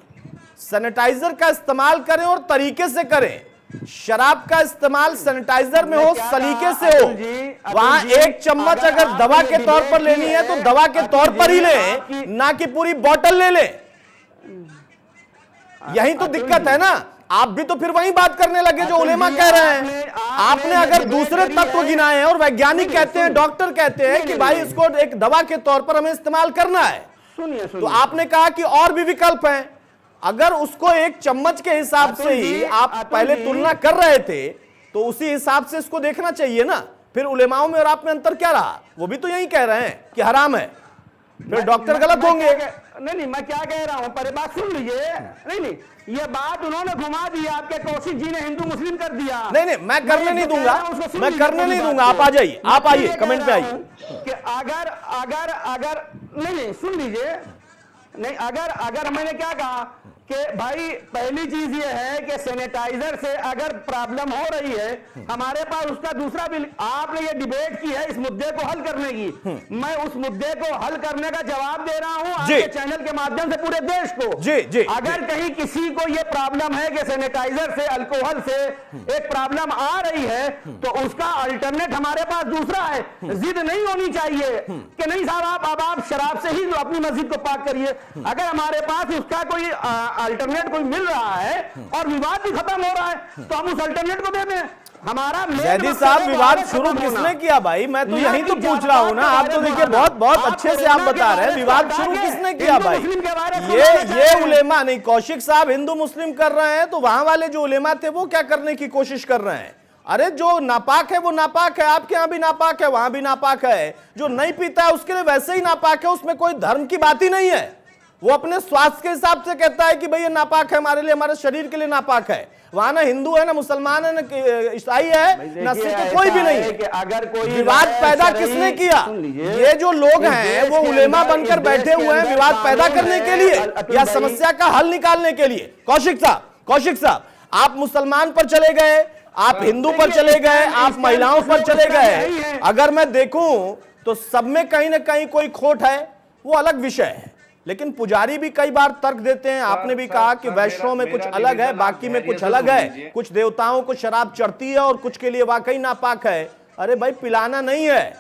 सैनिटाइजर का इस्तेमाल करें और तरीके से करें। शराब का इस्तेमाल सैनिटाइजर में हो, सलीके से हो। वहां एक चम्मच अगर दवा के तौर पर लेनी है तो दवा के तौर पर ही लें, ना कि पूरी बोतल ले लें। यही तो दिक्कत है ना। आप भी तो फिर वही बात करने लगे जो उलेमा कह रहे हैं। आपने अगर दूसरे तत्व गिनाए हैं और वैज्ञानिक कहते हैं, डॉक्टर कहते हैं कि भाई इसको एक दवा के तौर पर हमें इस्तेमाल करना है, तो आपने कहा कि और भी विकल्प हैं। अगर उसको एक चम्मच के हिसाब से ही आप पहले तुलना कर रहे थे तो उसी हिसाब से इसको देखना चाहिए ना। फिर उलेमाओं में और आप में अंतर क्या रहा? वो भी तो यही कह रहे हैं कि हराम है, फिर डॉक्टर गलत होंगे। नहीं, मैं क्या कह रहा हूं, पर बात सुन लीजिए। नहीं, ये बात उन्होंने घुमा दी, आपके कौशिक जी ने हिंदू मुस्लिम कर दिया। नहीं, मैं करने नहीं दूंगा, आप आ जाइए, आप आइए, कमेंट पे आइए। कि अगर नहीं सुन लीजिए। नहीं, अगर मैंने क्या कहा कि भाई पहली चीज ये है कि सैनिटाइजर से अगर प्रॉब्लम हो रही है, हमारे पास उसका दूसरा बिल, आपने ये डिबेट की है इस मुद्दे को हल करने की, मैं उस मुद्दे को हल करने का जवाब दे रहा हूं आपके चैनल के माध्यम से पूरे देश को। अगर कहीं किसी को ये प्रॉब्लम है कि सैनिटाइजर से, अल्कोहल से एक प्रॉब्लम आ रही है, तो उसका अल्टरनेट हमारे पास दूसरा है। जिद नहीं होनी चाहिए कि नहीं साहब आप शराब से ही अपनी मस्जिद को पाक करिए। अगर हमारे पास उसका कोई अल्टरनेट कोई मिल रहा है और विवाद भी खत्म हो रहा है, तो हम उस अल्टरनेट को दे दें। हमारा जैदी साहब, विवाद शुरू किसने किया भाई? मैं तो यही तो पूछ रहा हूं ना। आप तो देखिए बहुत अच्छे से आप बता रहे हैं, विवाद शुरू किसने किया भाई? ये उलेमा नहीं, कौशिक साहब हिंदू मुस्लिम कर रहे हैं, तो वहां वाले जो उलेमा थे वो क्या करने की कोशिश कर रहे हैं? अरे जो नापाक है वो नापाक है, आपके यहां भी नापाक है, वहां भी नापाक है। जो नहीं पीता है उसके लिए वैसे ही नापाक है, उसमें कोई धर्म की बात ही नहीं है। वो अपने स्वास्थ्य के हिसाब से कहता है कि भाई ये नापाक है, हमारे लिए, हमारे शरीर के लिए नापाक है। वहां ना हिंदू है, ना मुसलमान है, ना ईसाई है, ना सिख, कोई भी नहीं है। अगर कोई विवाद पैदा किसने किया? ये जो लोग हैं वो उलेमा बनकर बैठे हुए हैं विवाद पैदा करने के लिए या समस्या का हल निकालने के लिए। कौशिक साहब, आप मुसलमान पर चले गए, आप हिंदू पर चले गए, आप महिलाओं पर चले गए। अगर मैं देखूं तो सब में कहीं ना कहीं कोई खोट है, वो अलग विषय है। लेकिन पुजारी भी कई बार तर्क देते हैं। आपने भी कहा कि वैष्णव में कुछ अलग है, बाकी में कुछ अलग है। कुछ देवताओं को शराब चढ़ती है और कुछ के लिए वाकई नापाक है। अरे भाई, पिलाना नहीं है,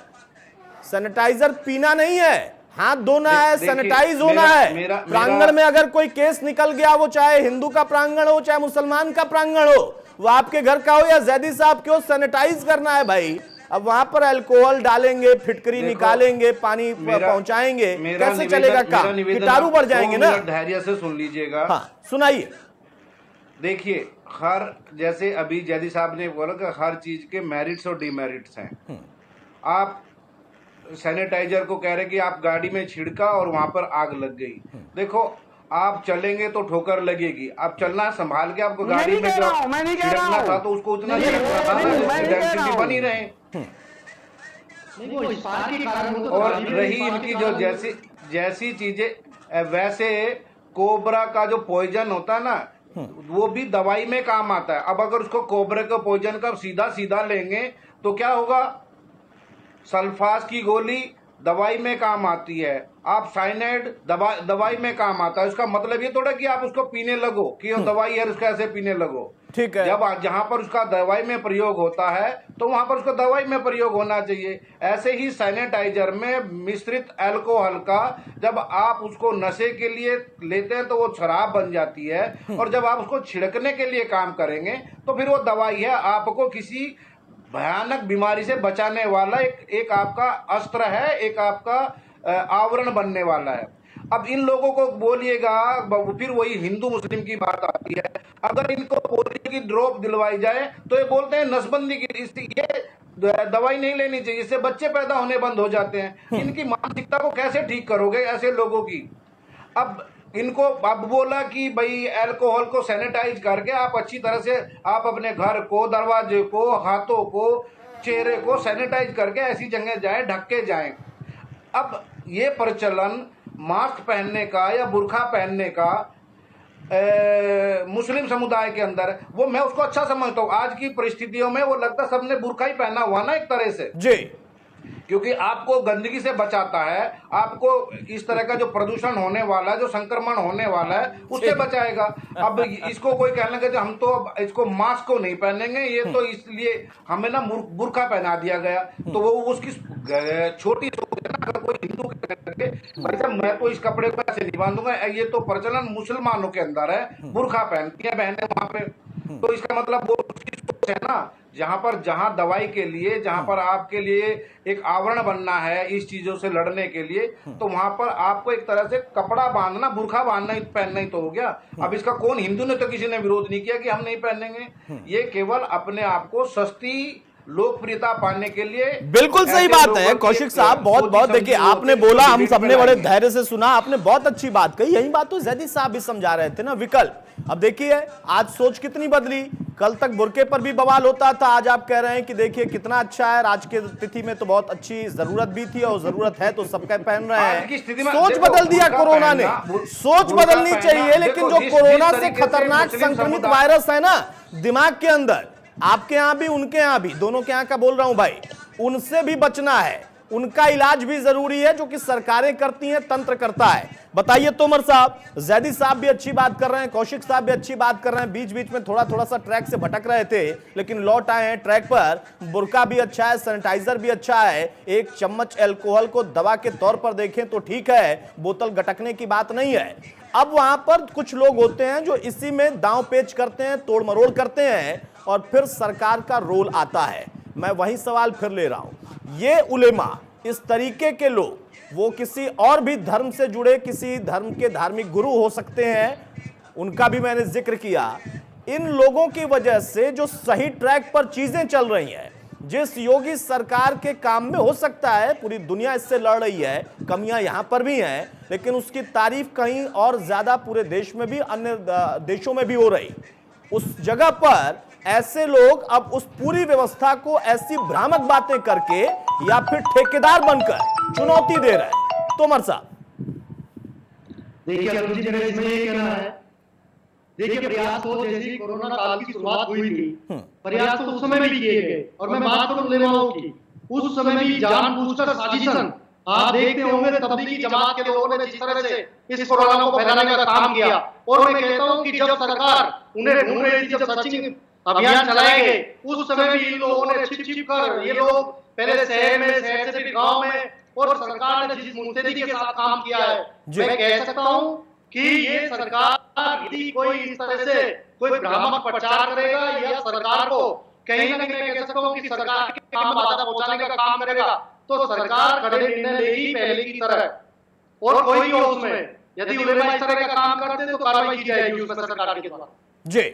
सैनिटाइजर पीना नहीं है, हाथ धोना है, सैनिटाइज होना है। प्रांगण में अगर कोई केस निकल गया, वो चाहे हिंदू का प्रांगण हो चाहे मुसलमान का प्रांगण हो, वो आपके घर का हो या जैदी साहब के हो, सैनिटाइज करना है भाई। अब वहां पर अल्कोहल डालेंगे, फिटकरी निकालेंगे, पानी पहुंचाएंगे, कैसे चलेगा काम? कीटाणु बढ़ जाएंगे ना। धैर्य से सुन लीजिएगा। हाँ, सुनाइए। देखिए, हर जैसे अभी जैदी साहब ने बोला कि हर चीज के मेरिट्स और डिमेरिट्स हैं। आप सैनिटाइजर को कह रहे कि आप गाड़ी में छिड़का और वहां पर आग लग गई। देखो, आप चलेंगे तो ठोकर लगेगी। आप चलना संभाल के, आपको गाड़ी में जो छिड़कना था तो उसको उतना छिड़कना था ना, डेंसिटी बनी रहे। और रही इनकी जो जैसी चीजें, वैसे कोबरा का जो पॉइजन होता है ना, वो भी दवाई में काम आता है। अब अगर उसको कोबरा के पॉइजन का सीधा लेंगे तो क्या होगा? सल्फास की गोली दवाई में काम आती है, आप साइनाइड दवाई में काम आता है। उसका मतलब ये थोड़ा कि आप उसको पीने लगो कि वो दवाई है उसका ऐसे पीने लगो। ठीक है, जब जहां पर उसका दवाई में प्रयोग होता है तो वहां पर उसका दवाई में प्रयोग होना चाहिए। ऐसे ही सैनिटाइजर में मिश्रित अल्कोहल का जब आप उसको नशे के लिए लेते हैं तो वो शराब बन जाती है, और जब आप उसको छिड़कने के लिए काम करेंगे तो फिर वो दवाई है, आपको किसी भयानक बीमारी से बचाने वाला एक आपका अस्त्र है, एक आपका आवरण बनने वाला है। अब इन लोगों को बोलिएगा, फिर वही हिंदू मुस्लिम की बात आती है। अगर इनको पोलियो की ड्रॉप दिलवाई जाए तो ये बोलते हैं नसबंदी की, ये दवाई नहीं लेनी चाहिए, इससे बच्चे पैदा होने बंद हो जाते हैं। इनकी मानसिकता को कैसे ठीक करोगे ऐसे लोगों की? अब इनको अब बोला कि भाई अल्कोहल को सैनिटाइज करके आप अच्छी तरह से आप अपने घर को, दरवाजे को, हाथों को, चेहरे को सैनिटाइज करके ऐसी जगह जाएं, ढक के जाएं। अब ये प्रचलन मास्क पहनने का या बुर्खा पहनने का मुस्लिम समुदाय के अंदर, वो मैं उसको अच्छा समझता हूँ। आज की परिस्थितियों में वो लगता सबने बुर्खा ही पहना हुआ ना एक तरह से जी, क्योंकि आपको गंदगी से बचाता है, आपको इस तरह का जो प्रदूषण होने वाला है, जो संक्रमण होने वाला है, उससे बचाएगा। अब इसको कोई कहने का हम तो इसको मास्क को नहीं पहनेंगे, ये तो इसलिए हमें ना बुर्खा पहना दिया गया, तो वो उसकी छोटी सोच है ना। अगर कोई हिंदू कहते भाई मैं तो इस कपड़े को ऐसे नहीं बांधूंगा, ये तो प्रचलन मुसलमानों के अंदर है, बुर्खा पहनती है बहनें वहां पे, तो इसका मतलब वो उसकी सोच है ना। जहां दवाई के लिए, जहां पर आपके लिए एक आवरण बनना है इस चीजों से लड़ने के लिए, तो वहां पर आपको एक तरह से कपड़ा बांधना, बुर्खा बांधना ही पहनना ही तो हो गया। अब इसका कौन, हिंदू ने तो किसी ने विरोध नहीं किया कि हम नहीं पहनेंगे। ये केवल अपने आप को सस्ती लोकप्रियता पाने के लिए। बिल्कुल सही बात है कौशिक साहब, बहुत देखिए आपने बोला, हम सबने बड़े धैर्य से सुना, आपने बहुत अच्छी बात कही। यही बात तो जैदी साहब भी समझा रहे थे ना, विकल्प। अब देखिए आज सोच कितनी बदली। कल तक बुर्के पर भी बवाल होता था, आज आप कह रहे हैं कि देखिए कितना अच्छा है, आज के तिथि में तो बहुत अच्छी जरूरत भी थी और जरूरत है तो सबका पहन रहे हैं। सोच बदल दिया कोरोना ने, सोच बदलनी चाहिए, लेकिन जो कोरोना से खतरनाक संक्रमित वायरस है ना दिमाग के अंदर, आपके यहां भी उनके यहां भी, दोनों के यहां का बोल रहा हूं भाई, उनसे भी बचना है, उनका इलाज भी जरूरी है, जो कि सरकारें करती हैं, तंत्र करता है। बताइए तोमर साहब, जैदी साहब भी अच्छी बात कर रहे हैं, कौशिक साहब भी अच्छी बात कर रहे हैं, बीच बीच में थोड़ा थोड़ा सा ट्रैक से भटक रहे थे लेकिन लौट आए हैं ट्रैक पर। बुर्का भी अच्छा है, सैनिटाइजर भी अच्छा है, एक चम्मच अल्कोहल को दवा के तौर पर देखें तो ठीक है, बोतल गटकने की बात नहीं है। अब वहां पर कुछ लोग होते हैं जो इसी में दांव पेच करते हैं, तोड़ मरोड़ करते हैं और फिर सरकार का रोल आता है। मैं वही सवाल फिर ले रहा हूं, ये उलेमा, इस तरीके के लोग, वो किसी और भी धर्म से जुड़े किसी धर्म के धार्मिक गुरु हो सकते हैं, उनका भी मैंने जिक्र किया। इन लोगों की वजह से जो सही ट्रैक पर चीजें चल रही हैं, जिस योगी सरकार के काम में हो सकता है पूरी दुनिया इससे लड़ रही है, कमियां यहां पर भी हैं, लेकिन उसकी तारीफ कहीं और ज्यादा पूरे देश में भी, अन्य देशों में भी हो रही, उस जगह पर ऐसे लोग अब उस पूरी व्यवस्था को ऐसी भ्रामक बातें करके या फिर ठेकेदार बनकर चुनौती दे रहे हैं। तोमर साहब देखिए अरुण जी, मेरा इसमें ये कहना है, देखिए प्रयास तो जैसे कोरोना काल की शुरुआत हुई थी, प्रयास तो उस समय भी किए गए, और मैं बात करूं उलेमाओं की, उस समय भी जानबूझकर साजिशन, आप देखते होंगे तबलीगी जमात के लोगों ने जिस तरह से इस कोरोना को फैलाने का काम किया, और मैं कहता हूं कि जब सरकार उन्हें ढूंढ रही थी, जब सर्चिंग अभियान चलाए गए, उस समय भी इन लोगों ने छिप छिप कर, ये लोग पहले शहर में, शहर से फिर गांव में, और सरकार ने जिस मुस्तैदी के साथ काम किया है, मैं कह सकता हूं कि ये सरकार यदि कोई इस तरह से कोई भ्रामक प्रचार करेगा या सरकार को कहीं ना कहीं, मैं कह सकता हूं कि सरकार के काम में बाधा पहुंचाने का काम करेगा, तो सरकार कड़े निर्णय लेगी पहले की तरह, और कोई भी हो उसमें, यदि उलेमा इस तरह का काम करते तो कार्रवाई की जाएगी उसमें सरकार के द्वारा। जी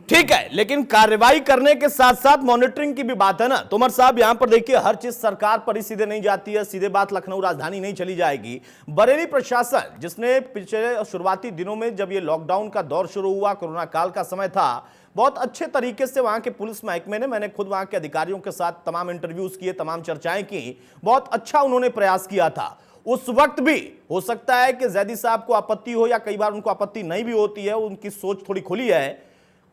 ठीक है, लेकिन कार्रवाई करने के साथ साथ मॉनिटरिंग की भी बात है ना तोमर साहब। यहां पर देखिए हर चीज सरकार पर ही सीधे नहीं जाती है, सीधे बात लखनऊ राजधानी नहीं चली जाएगी। बरेली प्रशासन, जिसने पिछले शुरुआती दिनों में जब ये लॉकडाउन का दौर शुरू हुआ, कोरोना काल का समय था, बहुत अच्छे तरीके से वहां के पुलिस महकमे ने, मैंने खुद वहां के अधिकारियों के साथ तमाम इंटरव्यूज किए, तमाम चर्चाएं की, बहुत अच्छा उन्होंने प्रयास किया था। उस वक्त भी हो सकता है कि जैदी साहब को आपत्ति हो, या कई बार उनको आपत्ति नहीं भी होती है, उनकी सोच थोड़ी खुली है।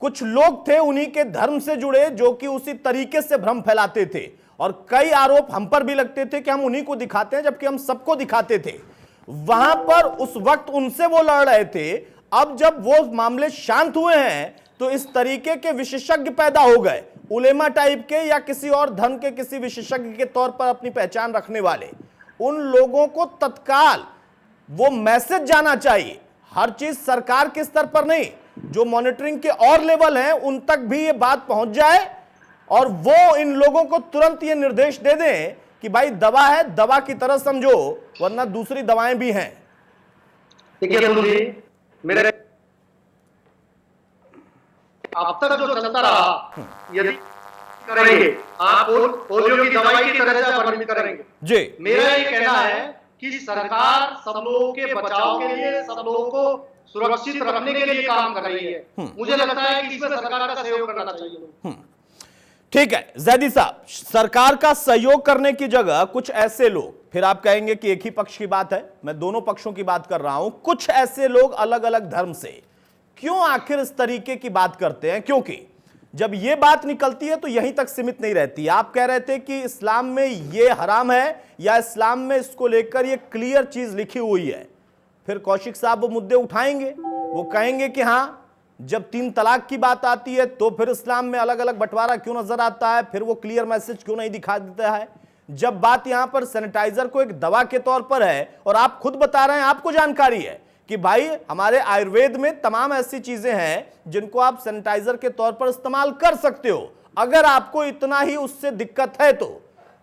कुछ लोग थे उन्हीं के धर्म से जुड़े जो कि उसी तरीके से भ्रम फैलाते थे, और कई आरोप हम पर भी लगते थे कि हम उन्हीं को दिखाते हैं, जबकि हम सबको दिखाते थे। वहां पर उस वक्त उनसे वो लड़ रहे थे। अब जब वो मामले शांत हुए हैं तो इस तरीके के विशेषज्ञ पैदा हो गए, उलेमा टाइप के या किसी और धर्म के किसी विशेषज्ञ के तौर पर अपनी पहचान रखने वाले। उन लोगों को तत्काल वो मैसेज जाना चाहिए, हर चीज सरकार के स्तर पर नहीं, जो मॉनिटरिंग के और लेवल हैं उन तक भी ये बात पहुंच जाए, और वो इन लोगों को तुरंत ये निर्देश दे दें कि भाई दवा है, दवा की तरह समझो, वरना दूसरी दवाएं भी हैं। देखिए अरुण जी, मेरे अब तक जो चलता रहा, यदि करेंगे आप पोलियो की दवाई की तरह से वर्णित करेंगे जी, मेरा ये कहना है कि सरकार सब लोगों के बचाव के लिए, सब लोगों को सुरक्षित रखने के लिए काम कर रही है। मुझे लगता है कि इसमें सरकार का सहयोग करना चाहिए। ठीक है जैदी साहब, सरकार का सहयोग करने की जगह कुछ ऐसे लोग, फिर आप कहेंगे कि एक ही पक्ष की बात है, मैं दोनों पक्षों की बात कर रहा हूं, कुछ ऐसे लोग अलग अलग धर्म से क्यों आखिर इस तरीके की बात करते हैं? क्योंकि जब ये बात निकलती है तो यहीं तक सीमित नहीं रहती। आप कह रहे थे कि इस्लाम में ये हराम है, या इस्लाम में इसको लेकर ये क्लियर चीज लिखी हुई है। फिर कौशिक साहब वो मुद्दे उठाएंगे, वो कहेंगे कि हाँ, जब 3 तलाक की बात आती है तो फिर इस्लाम में अलग अलग बंटवारा क्यों नजर आता है, फिर वो क्लियर मैसेज क्यों नहीं दिखा देता है। जब बात यहां पर सैनिटाइजर को एक दवा के तौर पर है, और आप खुद बता रहे हैं, आपको जानकारी है कि भाई हमारे आयुर्वेद में तमाम ऐसी चीजें हैं जिनको आप सैनिटाइजर के तौर पर इस्तेमाल कर सकते हो, अगर आपको इतना ही उससे दिक्कत है तो।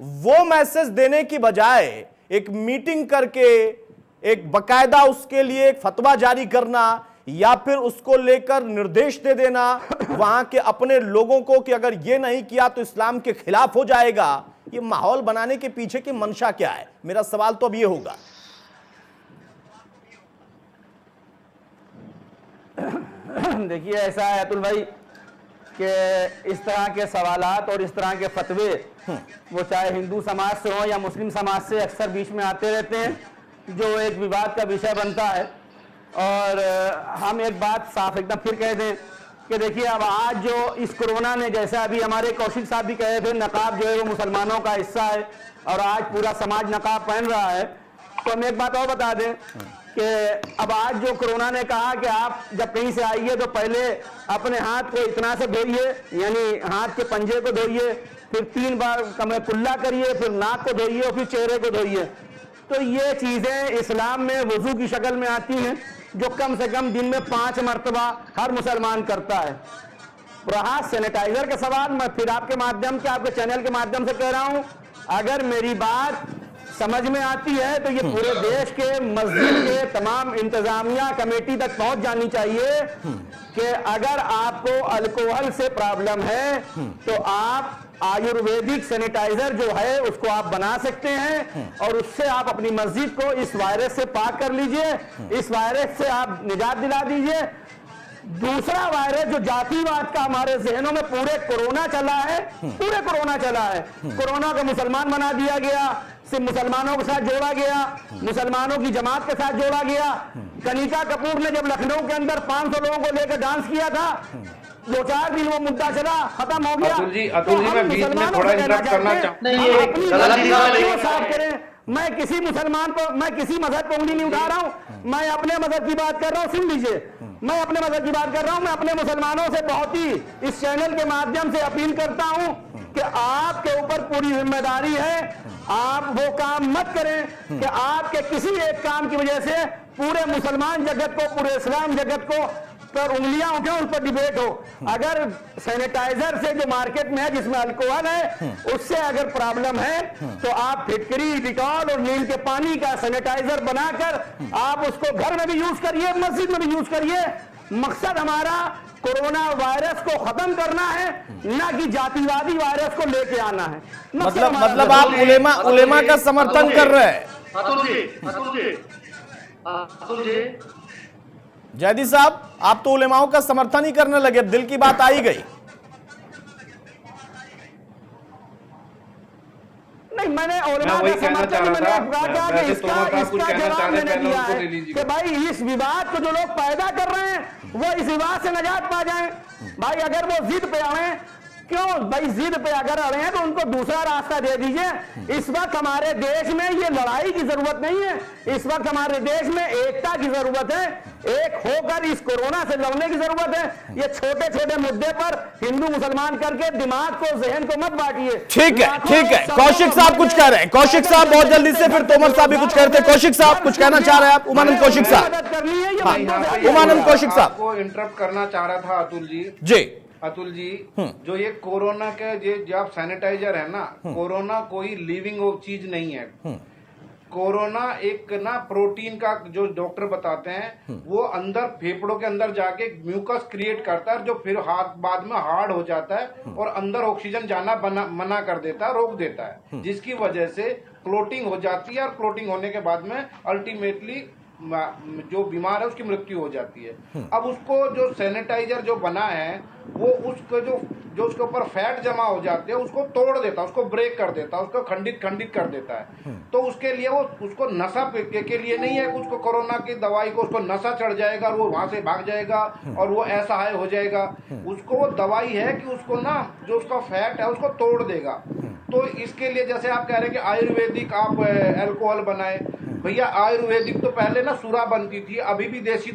वो मैसेज देने की बजाय एक मीटिंग करके एक बकायदा उसके लिए एक फतवा जारी करना, या फिर उसको लेकर निर्देश दे देना वहां के अपने लोगों को कि अगर ये नहीं किया तो इस्लाम के खिलाफ हो जाएगा, ये माहौल बनाने के पीछे की मंशा क्या है? मेरा सवाल तो अब ये होगा। देखिए ऐसा है अतुल भाई कि इस तरह के सवालात और इस तरह के फतवे वो चाहे हिंदू समाज से हो या मुस्लिम समाज से अक्सर बीच में आते रहते हैं, जो एक विवाद का विषय बनता है। और हम एक बात साफ एकदम फिर कह दें कि देखिए, अब आज जो इस कोरोना ने, जैसा अभी हमारे कौशिक साहब भी कहे थे, नकाब जो है वो मुसलमानों का हिस्सा है और आज पूरा समाज नकाब पहन रहा है। तो हम एक बात और बता दें कि अब आज जो कोरोना ने कहा कि आप जब कहीं से आइए तो पहले अपने हाथ को इतना से धोइए, यानी हाथ के पंजे को धोइए, फिर 3 बार कुल्ला करिए, फिर नाक को धोइए और फिर चेहरे को धोइए। तो ये चीज़ें इस्लाम में वजू की शक्ल में आती हैं, जो कम से कम दिन में 5 मरतबा हर मुसलमान करता है। रहा सैनिटाइजर का सवाल, मैं फिर आपके माध्यम से, आपके चैनल के माध्यम से कह रहा हूं, अगर मेरी बात समझ में आती है तो ये पूरे देश के मस्जिद के तमाम इंतजामिया कमेटी तक पहुंच जानी चाहिए कि अगर आपको अल्कोहल से प्रॉब्लम है तो आप आयुर्वेदिक सैनिटाइजर जो है उसको आप बना सकते हैं और उससे आप अपनी मस्जिद को इस वायरस से पाक कर लीजिए, इस वायरस से आप निजात दिला दीजिए। दूसरा वायरस जो जातिवाद का हमारे जहनों में पूरे कोरोना चला है, पूरे कोरोना चला है, कोरोना को मुसलमान बना दिया गया, सिर्फ मुसलमानों के साथ जोड़ा गया, मुसलमानों की जमात के साथ जोड़ा गया। कनिका कपूर ने जब लखनऊ के अंदर 500 लोगों को लेकर डांस किया था, 2-4 दिन वो मुद्दा चला, खत्म हो गया। अतुल जी मैं बीच में थोड़ा इंटरप्ट करना चाहूँ। मैं किसी मुसलमान पर, मैं किसी मजहब पर उंगली नहीं उठा रहा हूँ, मैं अपने मजहब की बात कर रहा हूँ। सुन लीजिए, मैं अपने मजहब की बात कर रहा हूँ। मैं अपने मुसलमानों से बहुत ही इस चैनल के माध्यम से अपील करता हूँ कि आपके ऊपर पूरी जिम्मेदारी है, आप वो काम मत करें कि आपके किसी एक काम की वजह से पूरे मुसलमान जगत को, पूरे इस्लाम जगत को पर उंगलियां उठे, उस पर डिबेट हो। अगर सैनिटाइजर से जो मार्केट में है जिसमें अल्कोहल है, उससे अगर प्रॉब्लम है तो आप फिटकरी, डिटॉल और नीम के पानी का सैनिटाइजर बनाकर आप उसको घर में भी यूज करिए, मस्जिद में भी यूज करिए। मकसद हमारा कोरोना वायरस को खत्म करना है, ना कि जातिवादी वायरस को लेके आना है। मतलब आप उलेमा का समर्थन कर रहे हैं? अतुल जी जैदी साहब, आप तो उलेमाओं का समर्थन ही करने लगे, दिल की बात आई गई। नहीं, मैंने उलेमा का समर्थन, मैंने कहा कि इसका जवाब मैंने दिया है कि भाई इस विवाद को जो लोग पैदा कर रहे हैं वो इस विवाद से निजात पा जाएं। भाई अगर वो जिद पे आए, क्यों भाई जिद पे अगर आ रहे हैं तो उनको दूसरा रास्ता दे दीजिए। इस वक्त हमारे देश में ये लड़ाई की जरूरत नहीं है, इस वक्त हमारे देश में एकता की जरूरत है, एक होकर इस कोरोना से लड़ने की जरूरत है। ये छोटे छोटे मुद्दे पर हिंदू मुसलमान करके दिमाग को, जहन को मत बांटिए। ठीक है, ठीक है। कौशिक साहब कुछ कह रहे हैं, कौशिक साहब बहुत जल्दी से, फिर तोमर साहब भी कुछ कहते हैं। कौशिक साहब कुछ कहना चाह रहे हैं आप? उमानंद कौशिक साहब, उमानंद कौशिक साहब को इंटरप्ट करना चाह रहा था। अतुल जी जो ये कोरोना के जो आप सैनिटाइजर है ना, कोरोना कोई लिविंग चीज नहीं है। कोरोना एक ना प्रोटीन का, जो डॉक्टर बताते हैं, वो अंदर फेफड़ों के अंदर जाके म्यूकस क्रिएट करता है, जो फिर बाद में हार्ड हो जाता है और अंदर ऑक्सीजन जाना मना कर देता है, रोक देता है, जिसकी वजह से क्लोटिंग हो जाती है और क्लोटिंग होने के बाद में अल्टीमेटली जो बीमार है उसकी मृत्यु हो जाती है। अब उसको जो सैनिटाइजर जो बना है वो उसको जो उसके ऊपर फैट जमा हो जाते हैं उसको तोड़ देता है, उसको ब्रेक कर देता है, उसको खंडित कर देता है। तो उसके लिए वो उसको नशा के लिए नहीं है, उसको कोरोना की दवाई को उसको नशा चढ़ जाएगा और वो वहां से भाग जाएगा और वो ऐसा हाई हो जाएगा। उसको वो दवाई है कि उसको ना जो उसका फैट है उसको तोड़ देगा। तो इसके लिए जैसे आप कह रहे हैं कि आयुर्वेदिक आप अल्कोहल बनाए, भैया आयुर्वेदिक तो पहले ना सुरा बनती थी, अभी भी देसी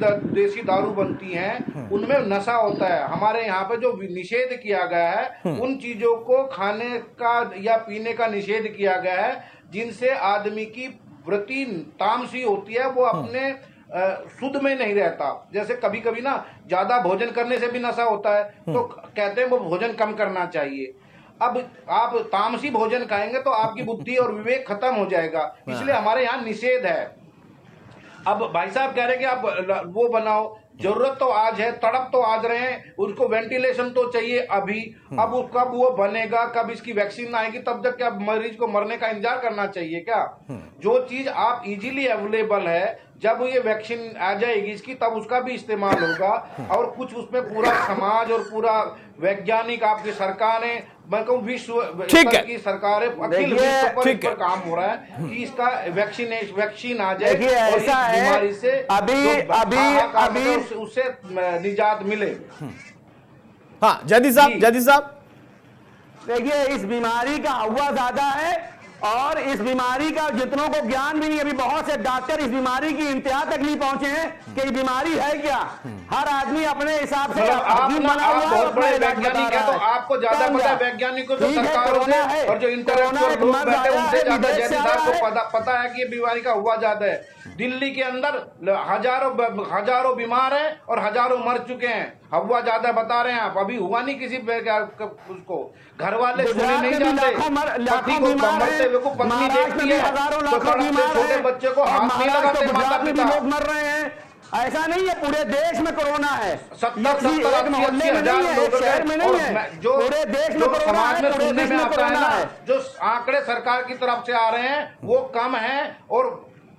दारू बनती हैं, उनमें नशा होता है। हमारे यहाँ पे जो निषेध किया गया है उन चीजों को खाने का या पीने का निषेध किया गया है जिनसे आदमी की वृत्ति तामसी होती है, वो अपने शुद्ध में नहीं रहता। जैसे कभी कभी ना ज्यादा भोजन करने से भी नशा होता है, तो कहते हैं वो भोजन कम करना चाहिए। अब आप तामसी भोजन खाएंगे तो आपकी बुद्धि और विवेक खत्म हो जाएगा, इसलिए हमारे यहाँ निषेध है। अब भाई साहब कह रहे हैं कि आप वो बनाओ, जरूरत तो आज है, तड़प तो आज रहे हैं, उसको वेंटिलेशन तो चाहिए अभी। अब कब वो बनेगा, कब इसकी वैक्सीन आएगी, तब तक क्या मरीज को मरने का इंतजार करना चाहिए क्या? जो चीज आप इजीली अवेलेबल है, जब ये वैक्सीन आ जाएगी इसकी, तब उसका भी इस्तेमाल होगा। और कुछ उसमें पूरा समाज और पूरा वैज्ञानिक आपकी सरकारें, मैं कहूँ विश्व स्तर की सरकारें, अखिल विश्व पर इस पर काम हो रहा है कि इसका वैक्सीन आ जाए और इस बीमारी से अभी उससे निजात मिले। हाँ जयदीप साहब, देखिए इस बीमारी का हवा ज्यादा है और इस बीमारी का जितनों को ज्ञान भी नहीं, अभी बहुत से डॉक्टर इस बीमारी की इंतहा तक नहीं पहुंचे हैं कि ये बीमारी है क्या। हर आदमी अपने हिसाब से आप बहुत बड़े वैज्ञानिक है, तो आपको ज्यादा पता है वैज्ञानिकों को, सरकारों से और जो इंटेलेक्चुअल लोग बैठे उनसे ज्यादा जयदीप साहब को पता है कि ये बीमारी का हुआ ज्यादा है। दिल्ली के अंदर हजारों बीमार हैं और हजारों मर चुके हैं। हवा ज्यादा बता रहे हैं आप, अभी हुआ नहीं किसी उसको, घर वाले सुने नहीं जाते, पति को मरते हुए को पत्नी देखती है तो तड़पते छोटे बच्चे को हाथ नहीं लगाते माता पिता। लोग मर रहे हैं, ऐसा नहीं है, पूरे देश में कोरोना है, 70-80 हजार लोग शहर में नहीं है, जो पूरे देश में समाज में सुनने में आता है ना, जो आंकड़े सरकार की तरफ से आ रहे हैं वो कम है और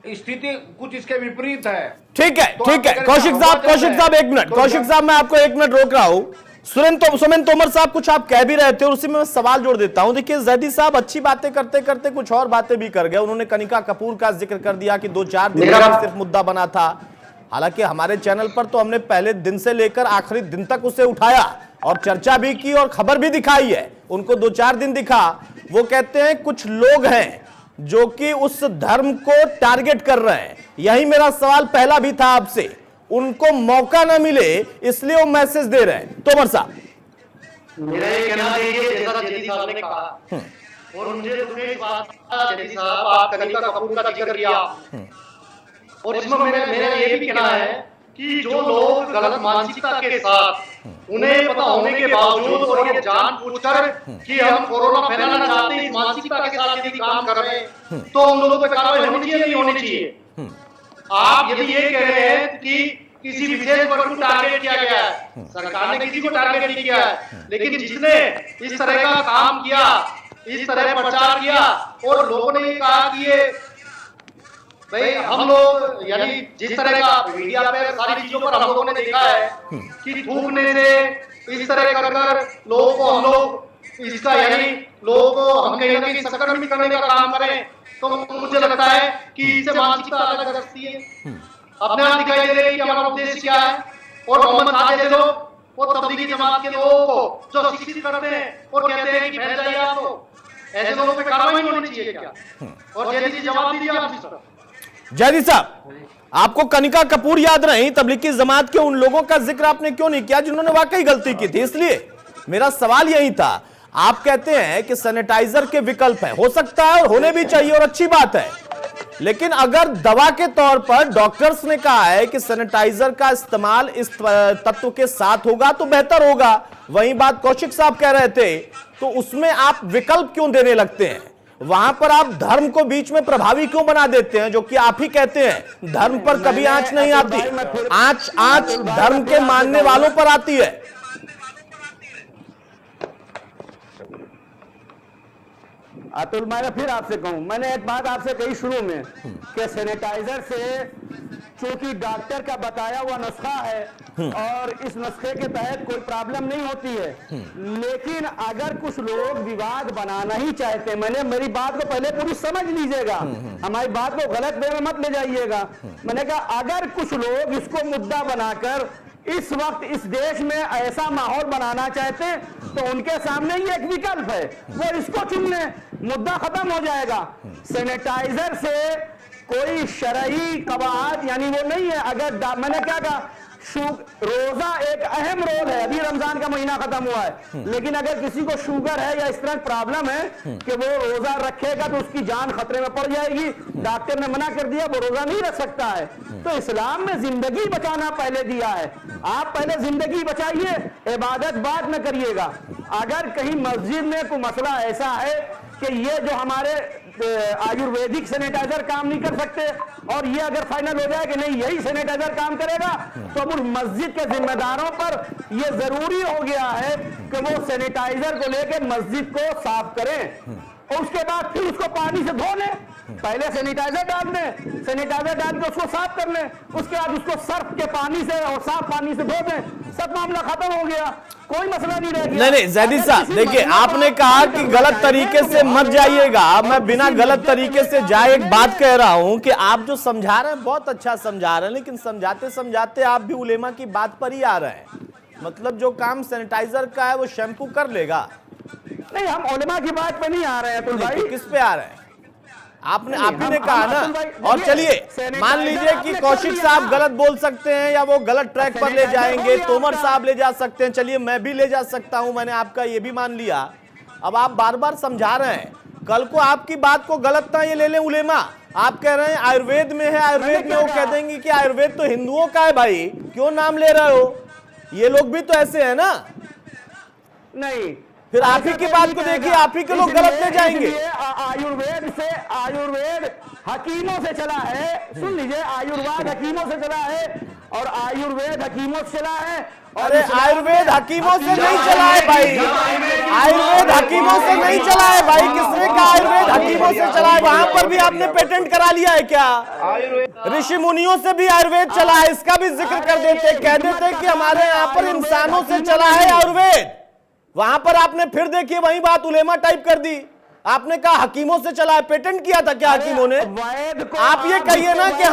स्थिति कुछ इसके विपरीत है। ठीक है कौशिक साहब एक मिनट, कौशिक साहब मैं आपको एक मिनट रोक रहा हूं। सुमेन तोमर साहब कुछ आप कह भी रहे थे और उसी में मैं सवाल जोड़ देता हूं। देखिए जैदी साहब अच्छी बातें करते करते कुछ और बातें भी कर गए। उन्होंने कनिका कपूर का जिक्र कर दिया कि 2-4 दिन सिर्फ मुद्दा बना था। हालांकि हमारे चैनल पर तो हमने पहले दिन से लेकर आखिरी दिन तक उसे उठाया और चर्चा भी की और खबर भी दिखाई है। उनको 2-4 दिन दिखा। वो कहते हैं कुछ लोग हैं जो कि उस धर्म को टारगेट कर रहे हैं। यही मेरा सवाल पहला भी था आपसे, उनको मौका न मिले इसलिए वो मैसेज दे रहे हैं। तोमर साहब, मेरा ये कहना है कि जैसा जयदीप साहब ने कहा और मुझे दुख है इस बात का, जयदीप साहब आप कनिका कपूर का जिक्र किया और इसमें मेरा ये भी कहना है कि जो लोग गलत मानसिकता के साथ, उन्हें पता होने के बावजूद और ये जानबूझकर कि हम कोरोना फैलाना चाहते हैं, इस मानसिकता के साथ यदि काम कर रहे हैं तो उन लोगों पर कार्रवाई होनी चाहिए, नहीं होनी चाहिए। आप यदि ये कह रहे हैं कि किसी विशेष वर्ग को टारगेट किया गया है, सरकार ने किसी को टारगेट नहीं किया है, लेकिन जिसने इस तरह का काम किया, इस तरह प्रचार किया और लोगों ने कहा कि ये भाई हम लोग, यानी जिस तरह का मीडिया पे सारी चीजों पर हम लोगों ने देखा है कि थूकने से इस तरह कर लोगों को हम लोग इसका, यानी लोगों को हम कहीं ना कहीं संक्रमित करने का काम करें, तो मुझे लगता है कि इससे मानसिकता अलग रखती है। अपने आप दिखाई दे रही है कि हमारा उद्देश्य क्या है। और मोहम्मद साद जैसे लोग, वो तबलीगी जमात के लोगों को जो शिक्षित करते हैं और कहते हैं कि फैल जाइए आप, तो ऐसे लोगों पे कार्रवाई नहीं होनी चाहिए क्या? और जैसे जवाब दीजिए आप। जयदीप साहब, आपको कनिका कपूर याद रही, तबलीगी जमात के उन लोगों का जिक्र आपने क्यों नहीं किया जिन्होंने वाकई गलती की थी? इसलिए मेरा सवाल यही था। आप कहते हैं कि सैनिटाइजर के विकल्प है, हो सकता है और होने भी चाहिए और अच्छी बात है, लेकिन अगर दवा के तौर पर डॉक्टर्स ने कहा है कि सैनिटाइजर का इस्तेमाल इस तत्व के साथ होगा तो बेहतर होगा, वही बात कौशिक साहब कह रहे थे, तो उसमें आप विकल्प क्यों देने लगते हैं? वहां पर आप धर्म को बीच में प्रभावी क्यों बना देते हैं? जो कि आप ही कहते हैं धर्म पर कभी आंच नहीं आती, आंच धर्म के मानने वालों पर आती है। अतुल, मैं फिर आपसे कहूं, मैंने एक बात आपसे कही शुरू में कि सैनिटाइजर से चूंकि डॉक्टर का बताया हुआ नुस्खा है और इस नुस्खे के तहत कोई प्रॉब्लम नहीं होती है, लेकिन अगर कुछ लोग विवाद बनाना ही चाहते हैं, मेरी बात को पहले पूरी समझ लीजिएगा, हमारी बात को गलत वे में मत ले जाइएगा। मैंने कहा अगर कुछ लोग इसको मुद्दा बनाकर इस वक्त इस देश में ऐसा माहौल बनाना चाहते हैं तो उनके सामने ही एक विकल्प है, वो इसको चुन लें, मुद्दा खत्म हो जाएगा। सैनिटाइजर से कोई शरई कवायद यानी वो नहीं है। अगर मैंने क्या कहा, रोजा एक अहम रोल है, अभी रमजान का महीना खत्म हुआ है, लेकिन अगर किसी को शुगर है या इस तरह प्रॉब्लम है कि वो रोजा रखेगा तो उसकी जान खतरे में पड़ जाएगी, डॉक्टर ने मना कर दिया, वो रोजा नहीं रख सकता है। तो इस्लाम में जिंदगी बचाना पहले दिया है, आप पहले जिंदगी बचाइए, इबादत बाद में करिएगा। अगर कहीं मस्जिद में कोई मसला ऐसा है कि ये जो हमारे आयुर्वेदिक सैनिटाइजर काम नहीं कर सकते, और ये अगर फाइनल हो जाए कि नहीं यही सैनिटाइजर काम करेगा, तो अब उन मस्जिद के जिम्मेदारों पर ये जरूरी हो गया है कि वो सैनिटाइजर को लेके मस्जिद को साफ करें, और उसके बाद फिर उसको पानी से धो लें। पहले सैनिटाइजर डाल दें, सैनिटाइजर डाल के उसको साफ कर लें, उसके बाद उसको सर्फ के पानी से और साफ पानी से धो दें, सब मामला खत्म हो गया, कोई मसला नहीं रह गया। नहीं जैदी साहब, देखिए आपने कहा कि गलत तरीके से मत जाइएगा, मैं बिना गलत तरीके से जाए एक बात कह रहा हूं कि आप जो समझा रहे हैं बहुत अच्छा समझा रहे हैं, लेकिन समझाते समझाते आप भी उलेमा की बात पर ही आ रहे हैं। मतलब जो काम सैनिटाइजर का है वो शैम्पू कर लेगा। नहीं, हम उलेमा की बात पे नहीं आ रहे हैं अतुल भाई। तो किस पे आ रहे हैं? आपने आप ही ने कहा ना। और चलिए मान लीजिए कि कौशिक साहब गलत बोल सकते हैं या वो गलत ट्रैक पर ले जाएंगे, तोमर साहब ले जा सकते हैं, चलिए मैं भी ले जा सकता हूं, मैंने आपका ये भी मान लिया। अब आप बार बार समझा रहे हैं, कल को आपकी बात को गलत ना ये ले लें उलेमा। आप कह रहे हैं आयुर्वेद में है, आयुर्वेद में वो कह देंगे कि आयुर्वेद तो हिंदुओं का है, भाई क्यों नाम ले रहे हो? ये लोग भी तो ऐसे है ना। नहीं, फिर आप ही की बात को देखिए, आप ही के लोग गलत ले जाएंगे। आयुर्वेद हकीमों से चला है, सुन लीजिए, आयुर्वेद हकीमों से चला है, और आयुर्वेद हकीमों से चला है। अरे आयुर्वेद हकीमों से नहीं चला है भाई, आयुर्वेद हकीमों से नहीं चला है भाई। किसने कहा आयुर्वेद हकीमों से चला है? वहां पर भी आपने पेटेंट करा लिया है क्या? ऋषि मुनियों से भी आयुर्वेद चला है, इसका भी जिक्र कर देते, कह देते कि हमारे यहाँ पर इंसानों से चला है आयुर्वेद। वहां पर आपने फिर देखिए वही बात उलेमा टाइप कर दी। आपने कहा हकीमों से चला है, पेटेंट किया था क्या हकीमों ने? आप ये कहिए ना कि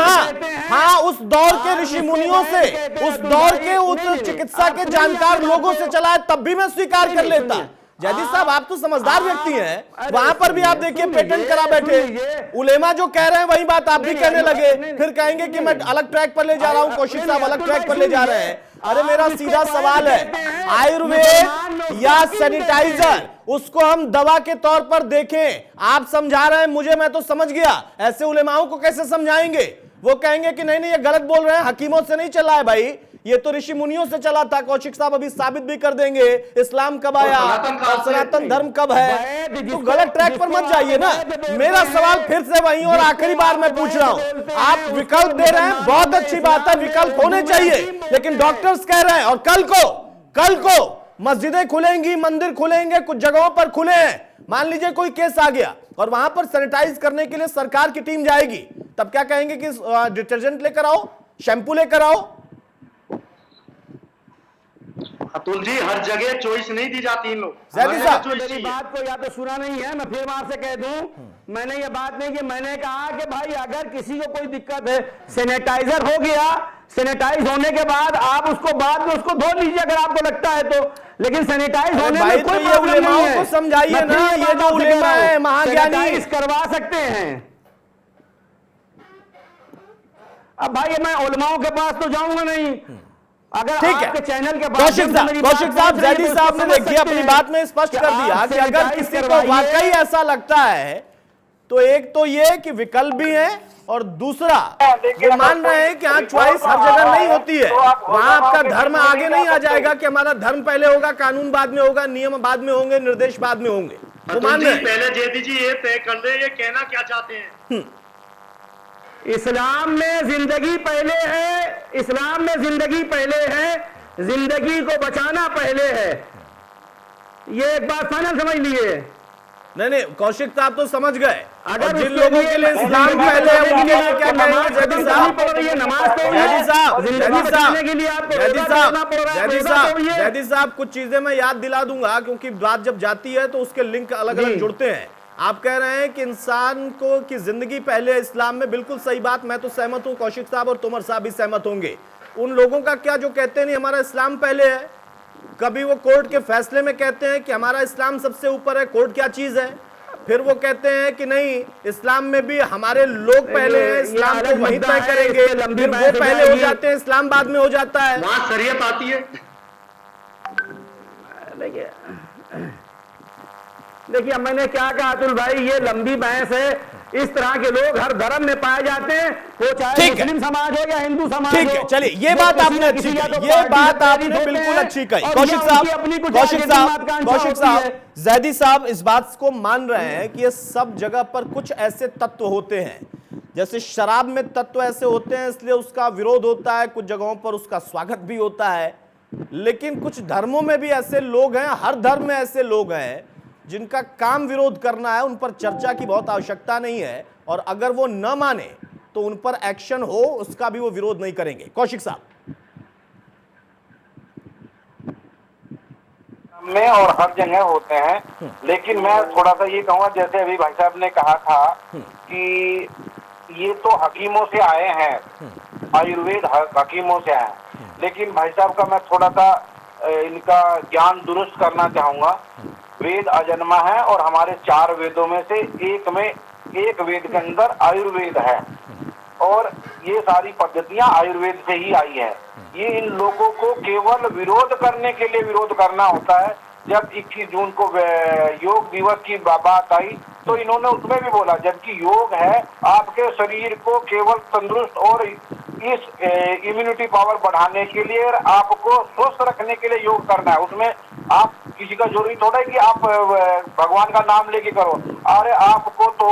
हाँ उस दौर के ऋषि मुनियों से, उस दौर के उस चिकित्सा के जानकार लोगों से चला है, तब भी मैं स्वीकार कर लेता। जैदी साहब आप तो समझदार व्यक्ति हैं, वहां पर भी आप देखिए पेटेंट करा बैठे। उलेमा जो कह रहे हैं वही बात आप भी कहने लगे, फिर कहेंगे कि मैं अलग ट्रैक पर ले जा रहा हूं, कौशिक साहब अलग ट्रैक पर ले जा रहे हैं। अरे मेरा सीधा सवाल है, आयुर्वेद या सैनिटाइजर उसको हम दवा के तौर पर देखें, आप समझा रहे हैं मुझे, मैं तो समझ गया, ऐसे उलेमाओं को कैसे समझाएंगे? वो कहेंगे कि नहीं नहीं ये गलत बोल रहे हैं, हकीमों से नहीं चला है भाई, ये तो ऋषि मुनियों से चला था। कौशिक साहब अभी साबित भी कर देंगे इस्लाम कब आया और सनातन धर्म कब है। तो गलत ट्रैक पर मत जाइए ना। मेरा सवाल फिर से वही और आखिरी बार मैं पूछ रहा हूं, आप विकल्प दे रहे हैं, बहुत अच्छी बात है, विकल्प होने चाहिए, लेकिन डॉक्टर्स कह रहे हैं और कल को मस्जिदें खुलेंगी, मंदिर खुलेंगे, कुछ जगहों पर खुले हैं, मान लीजिए कोई केस आ गया और वहां पर सैनिटाइज करने के लिए सरकार की टीम जाएगी, तब क्या कहेंगे कि डिटर्जेंट लेकर आओ, शैम्पू लेकर आओ? अतुल जी हर जगह चॉइस नहीं दी जाती इन लोग। मेरी बात को या तो सुना नहीं है, मैं फिर वहां से कह दूं, मैंने ये बात नहीं की, मैंने कहा कि भाई अगर किसी को कोई दिक्कत है, सैनिटाइजर हो गया, सैनिटाइज होने के बाद आप उसको बाद में उसको धो लीजिए अगर आपको लगता है तो, लेकिन सैनिटाइज होने में कोई प्रॉब्लम नहीं है। समझाइए ना, ये जो उलेमा है महाज्ञानी करवा सकते हैं। अब भाई मैं उलेमाओं के पास तो जाऊंगा नहीं, अगर ठीक आपके है। चैनल के कौशिक साहब जैदी साहब ने देखिए अपनी बात में स्पष्ट कर दिया कि अगर किसी को वाकई ऐसा लगता है तो एक तो ये कि विकल्प भी है, और दूसरा वो मान रहे हैं कि हाँ चॉइस हर जगह नहीं होती है, वहां आपका धर्म आगे नहीं आ जाएगा कि हमारा धर्म पहले होगा, कानून बाद में होगा, नियम बाद में होंगे, निर्देश बाद में होंगे। वो मान रहे हैं पहले जैदी जी ये तय कर ले ये कहना क्या चाहते हैं। इस्लाम में जिंदगी पहले है, इस्लाम में जिंदगी पहले है, जिंदगी को बचाना पहले है, ये एक बात फाइनल समझ लिए। नहीं कौशिक साहब तो समझ गए, और जिन लोगों के लिए इस्लाम पहले है उनके लिए क्या कहेंगे जैदी साहब? जैदी साहब कुछ चीजें मैं याद दिला दूंगा, क्योंकि बात जब जाती है तो उसके लिंक अलग अलग जुड़ते हैं। आप कह रहे हैं कि इंसान को की जिंदगी पहले इस्लाम में, बिल्कुल सही बात, मैं तो सहमत हूं, कौशिक साहब और तोमर साहब भी सहमत होंगे। उन लोगों का क्या जो कहते नहीं हमारा इस्लाम पहले है, कभी वो कोर्ट के फैसले में कहते हैं कि हमारा इस्लाम सबसे ऊपर है, कोर्ट क्या चीज है, फिर वो कहते हैं कि नहीं इस्लाम में भी हमारे लोग पहले हैं, इस्लाम को वहीं तय करेंगे, फिर वो पहले हो जाते हैं, इस्लाम बाद में हो जाता है, वहां शरीयत आती है। देखिए मैंने क्या कहा अतुल भाई, ये लंबी बहस है, इस तरह के लोग हर धर्म में पाए जाते हैं, वो चाहे ठीक है। मुस्लिम समाज हो या हिंदू समाज ठीक हो। है, चलिए ये वो बात किसी आपने ना अच्छी किसी या कही, तो ये पार्टी बात से आपने प्रेरित होते बिल्कुल हैं अच्छी कही। और कौशिक या साहब, उनकी अपनी कुछ कौशिक आगे साहब, महत्वाकांक्षा कौशिक होती है। साहब, जैदी साहब इस बात को मान रहे हैं कि ये सब जगह पर कुछ ऐसे तत्व होते हैं, जैसे शराब में तत्व ऐसे होते हैं इसलिए उसका विरोध होता है, कुछ जगहों पर उसका स्वागत भी होता है, लेकिन कुछ धर्मों में भी ऐसे लोग हैं, हर धर्म में ऐसे लोग हैं जिनका काम विरोध करना है, उन पर चर्चा की बहुत आवश्यकता नहीं है, और अगर वो न माने तो उन पर एक्शन हो, उसका भी वो विरोध नहीं करेंगे। कौशिक साहब, में और हर जगह होते हैं, लेकिन मैं थोड़ा सा ये कहूँगा, जैसे अभी भाई साहब ने कहा था कि ये तो हकीमों से आए हैं, आयुर्वेद हकीमों से आए हैं, लेकिन भाई साहब का मैं थोड़ा सा इनका ज्ञान दुरुस्त करना चाहूंगा। वेद अजन्मा है और हमारे 4 वेदों में से एक वेद के अंदर आयुर्वेद है, और ये सारी पद्धतियां आयुर्वेद से ही आई है। ये इन लोगों को केवल विरोध करने के लिए विरोध करना होता है। जब 21 जून को योग दिवस की बात आई तो इन्होंने उसमें भी बोला, जबकि योग है आपके शरीर को केवल तंदुरुस्त और इस इम्यूनिटी पावर बढ़ाने के लिए और आपको स्वस्थ रखने के लिए योग करना है। उसमें आप किसी का जरूरी थोड़ा है कि आप भगवान का नाम लेके करो। अरे आपको तो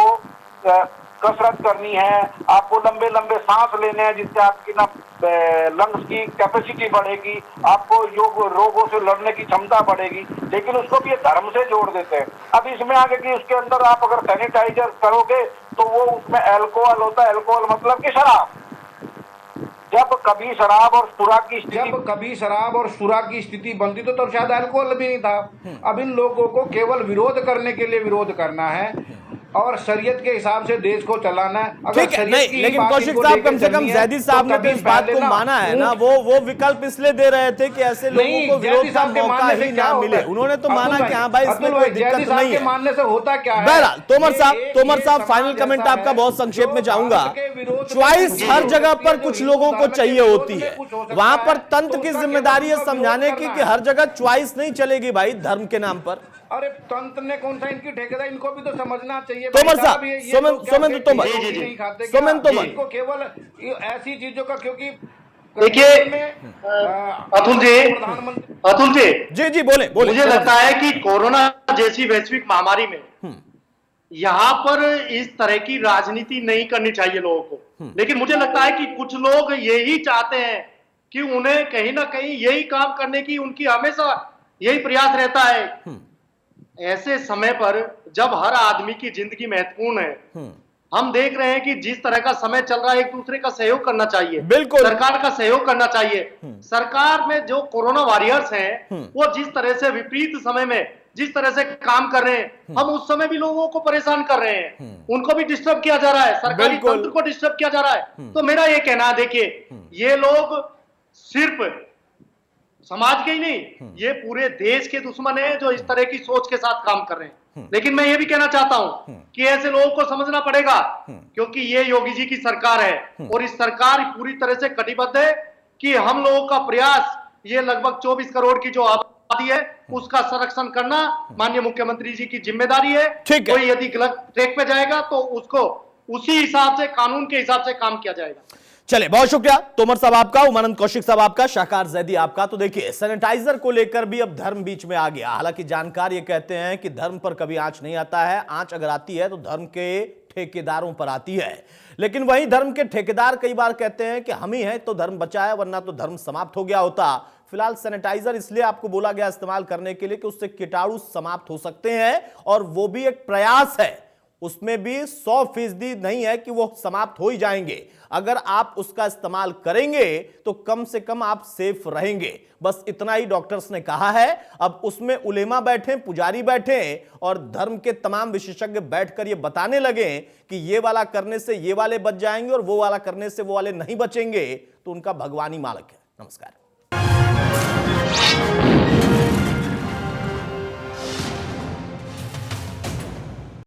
कसरत करनी है, आपको लंबे लंबे सांस लेने हैं जिससे आपकी ना लंग्स की कैपेसिटी बढ़ेगी, आपको रोगों से लड़ने की क्षमता बढ़ेगी, लेकिन उसको भी धर्म से जोड़ देते हैं। अब इसमें आगे कि उसके अंदर आप अगर सैनिटाइजर करोगे तो वो उसमें अल्कोहल होता है। अल्कोहल मतलब कि शराब। जब कभी शराब और सुरा की स्थिति बनती तो शायद अल्कोहल भी नहीं था। अब इन लोगों को केवल विरोध करने के लिए विरोध करना है और शरीयत के हिसाब से देश को चलाना है। अगर ठीक है, नहीं, लेकिन कौशिक साहब कम से कम जैदी साहब ने तो इस बात को माना है ना, वो विकल्प इसलिए दे रहे थे कि ऐसे लोगों को विरोध का मौका ही ना मिले। उन्होंने तो माना कि हाँ भाई इसमें कोई दिक्कत नहीं है। मानने से होता क्या है? बहरहाल तोमर साहब फाइनल कमेंट आपका बहुत संक्षेप में चाहूंगा। चॉइस हर जगह पर कुछ लोगों को चाहिए होती है, वहां पर तंत्र की जिम्मेदारी है समझाने की कि हर जगह चॉइस नहीं चलेगी भाई धर्म के नाम पर। अरे तंत्र ने कौन सा इनकी ठेकेदार, इनको भी तो समझना चाहिए। तोमर साहब, सोमेंद्र तोमर, इनको केवल ऐसी चीजों का, क्योंकि देखिए अतुल जी बोले। मुझे लगता है कि कोरोना जैसी वैश्विक महामारी में यहाँ पर इस तरह की राजनीति नहीं करनी चाहिए लोगों को, लेकिन मुझे लगता है कि कुछ लोग यही चाहते हैं कि उन्हें कहीं ना कहीं यही काम करने की उनकी हमेशा यही प्रयास रहता है। ऐसे समय पर जब हर आदमी की जिंदगी महत्वपूर्ण है, हम देख रहे हैं कि जिस तरह का समय चल रहा है, एक दूसरे का सहयोग करना चाहिए, बिल्कुल सरकार का सहयोग करना चाहिए। सरकार में जो कोरोना वॉरियर्स हैं, वो जिस तरह से विपरीत समय में जिस तरह से काम कर रहे हैं, हम उस समय भी लोगों को परेशान कर रहे हैं, उनको भी डिस्टर्ब किया जा रहा है, सरकारी तंत्र को डिस्टर्ब किया जा रहा है। तो मेरा ये कहना है, देखिए ये लोग सिर्फ समाज के ही नहीं, ये पूरे देश के दुश्मन है जो इस तरह की सोच के साथ काम कर रहे हैं। लेकिन मैं ये भी कहना चाहता हूं कि ऐसे लोगों को समझना पड़ेगा, क्योंकि ये योगी जी की सरकार है और इस सरकार पूरी तरह से कटिबद्ध है कि हम लोगों का प्रयास, ये लगभग 24 करोड़ की जो आबादी है उसका संरक्षण करना माननीय मुख्यमंत्री जी की जिम्मेदारी है। कोई यदि गलत ट्रैक पे जाएगा तो उसको उसी हिसाब से, कानून के हिसाब से काम किया जाएगा। चले, बहुत शुक्रिया तोमर साहब आपका, उमानंद कौशिक साहब आपका, शाहकार जैदी आपका। तो देखिए सैनिटाइजर को लेकर भी अब धर्म बीच में आ गया। हालांकि जानकार ये कहते हैं कि धर्म पर कभी आंच नहीं आता है, आंच अगर आती है तो धर्म के ठेकेदारों पर आती है। लेकिन वही धर्म के ठेकेदार कई बार कहते हैं कि हम ही हैं तो धर्म बचा है, वरना तो धर्म समाप्त हो गया होता। फिलहाल सैनिटाइजर इसलिए आपको बोला गया इस्तेमाल करने के लिए कि उससे कीटाणु समाप्त हो सकते हैं, और वो भी एक प्रयास है, उसमें भी 100% नहीं है कि वो समाप्त हो ही जाएंगे। अगर आप उसका इस्तेमाल करेंगे तो कम से कम आप सेफ रहेंगे। बस इतना ही डॉक्टर्स ने कहा है। अब उसमें उलेमा बैठे, पुजारी बैठे और धर्म के तमाम विशेषज्ञ बैठकर ये बताने लगे कि ये वाला करने से ये वाले बच जाएंगे और वो वाला करने से वो वाले नहीं बचेंगे, तो उनका भगवान ही मालिक है। नमस्कार।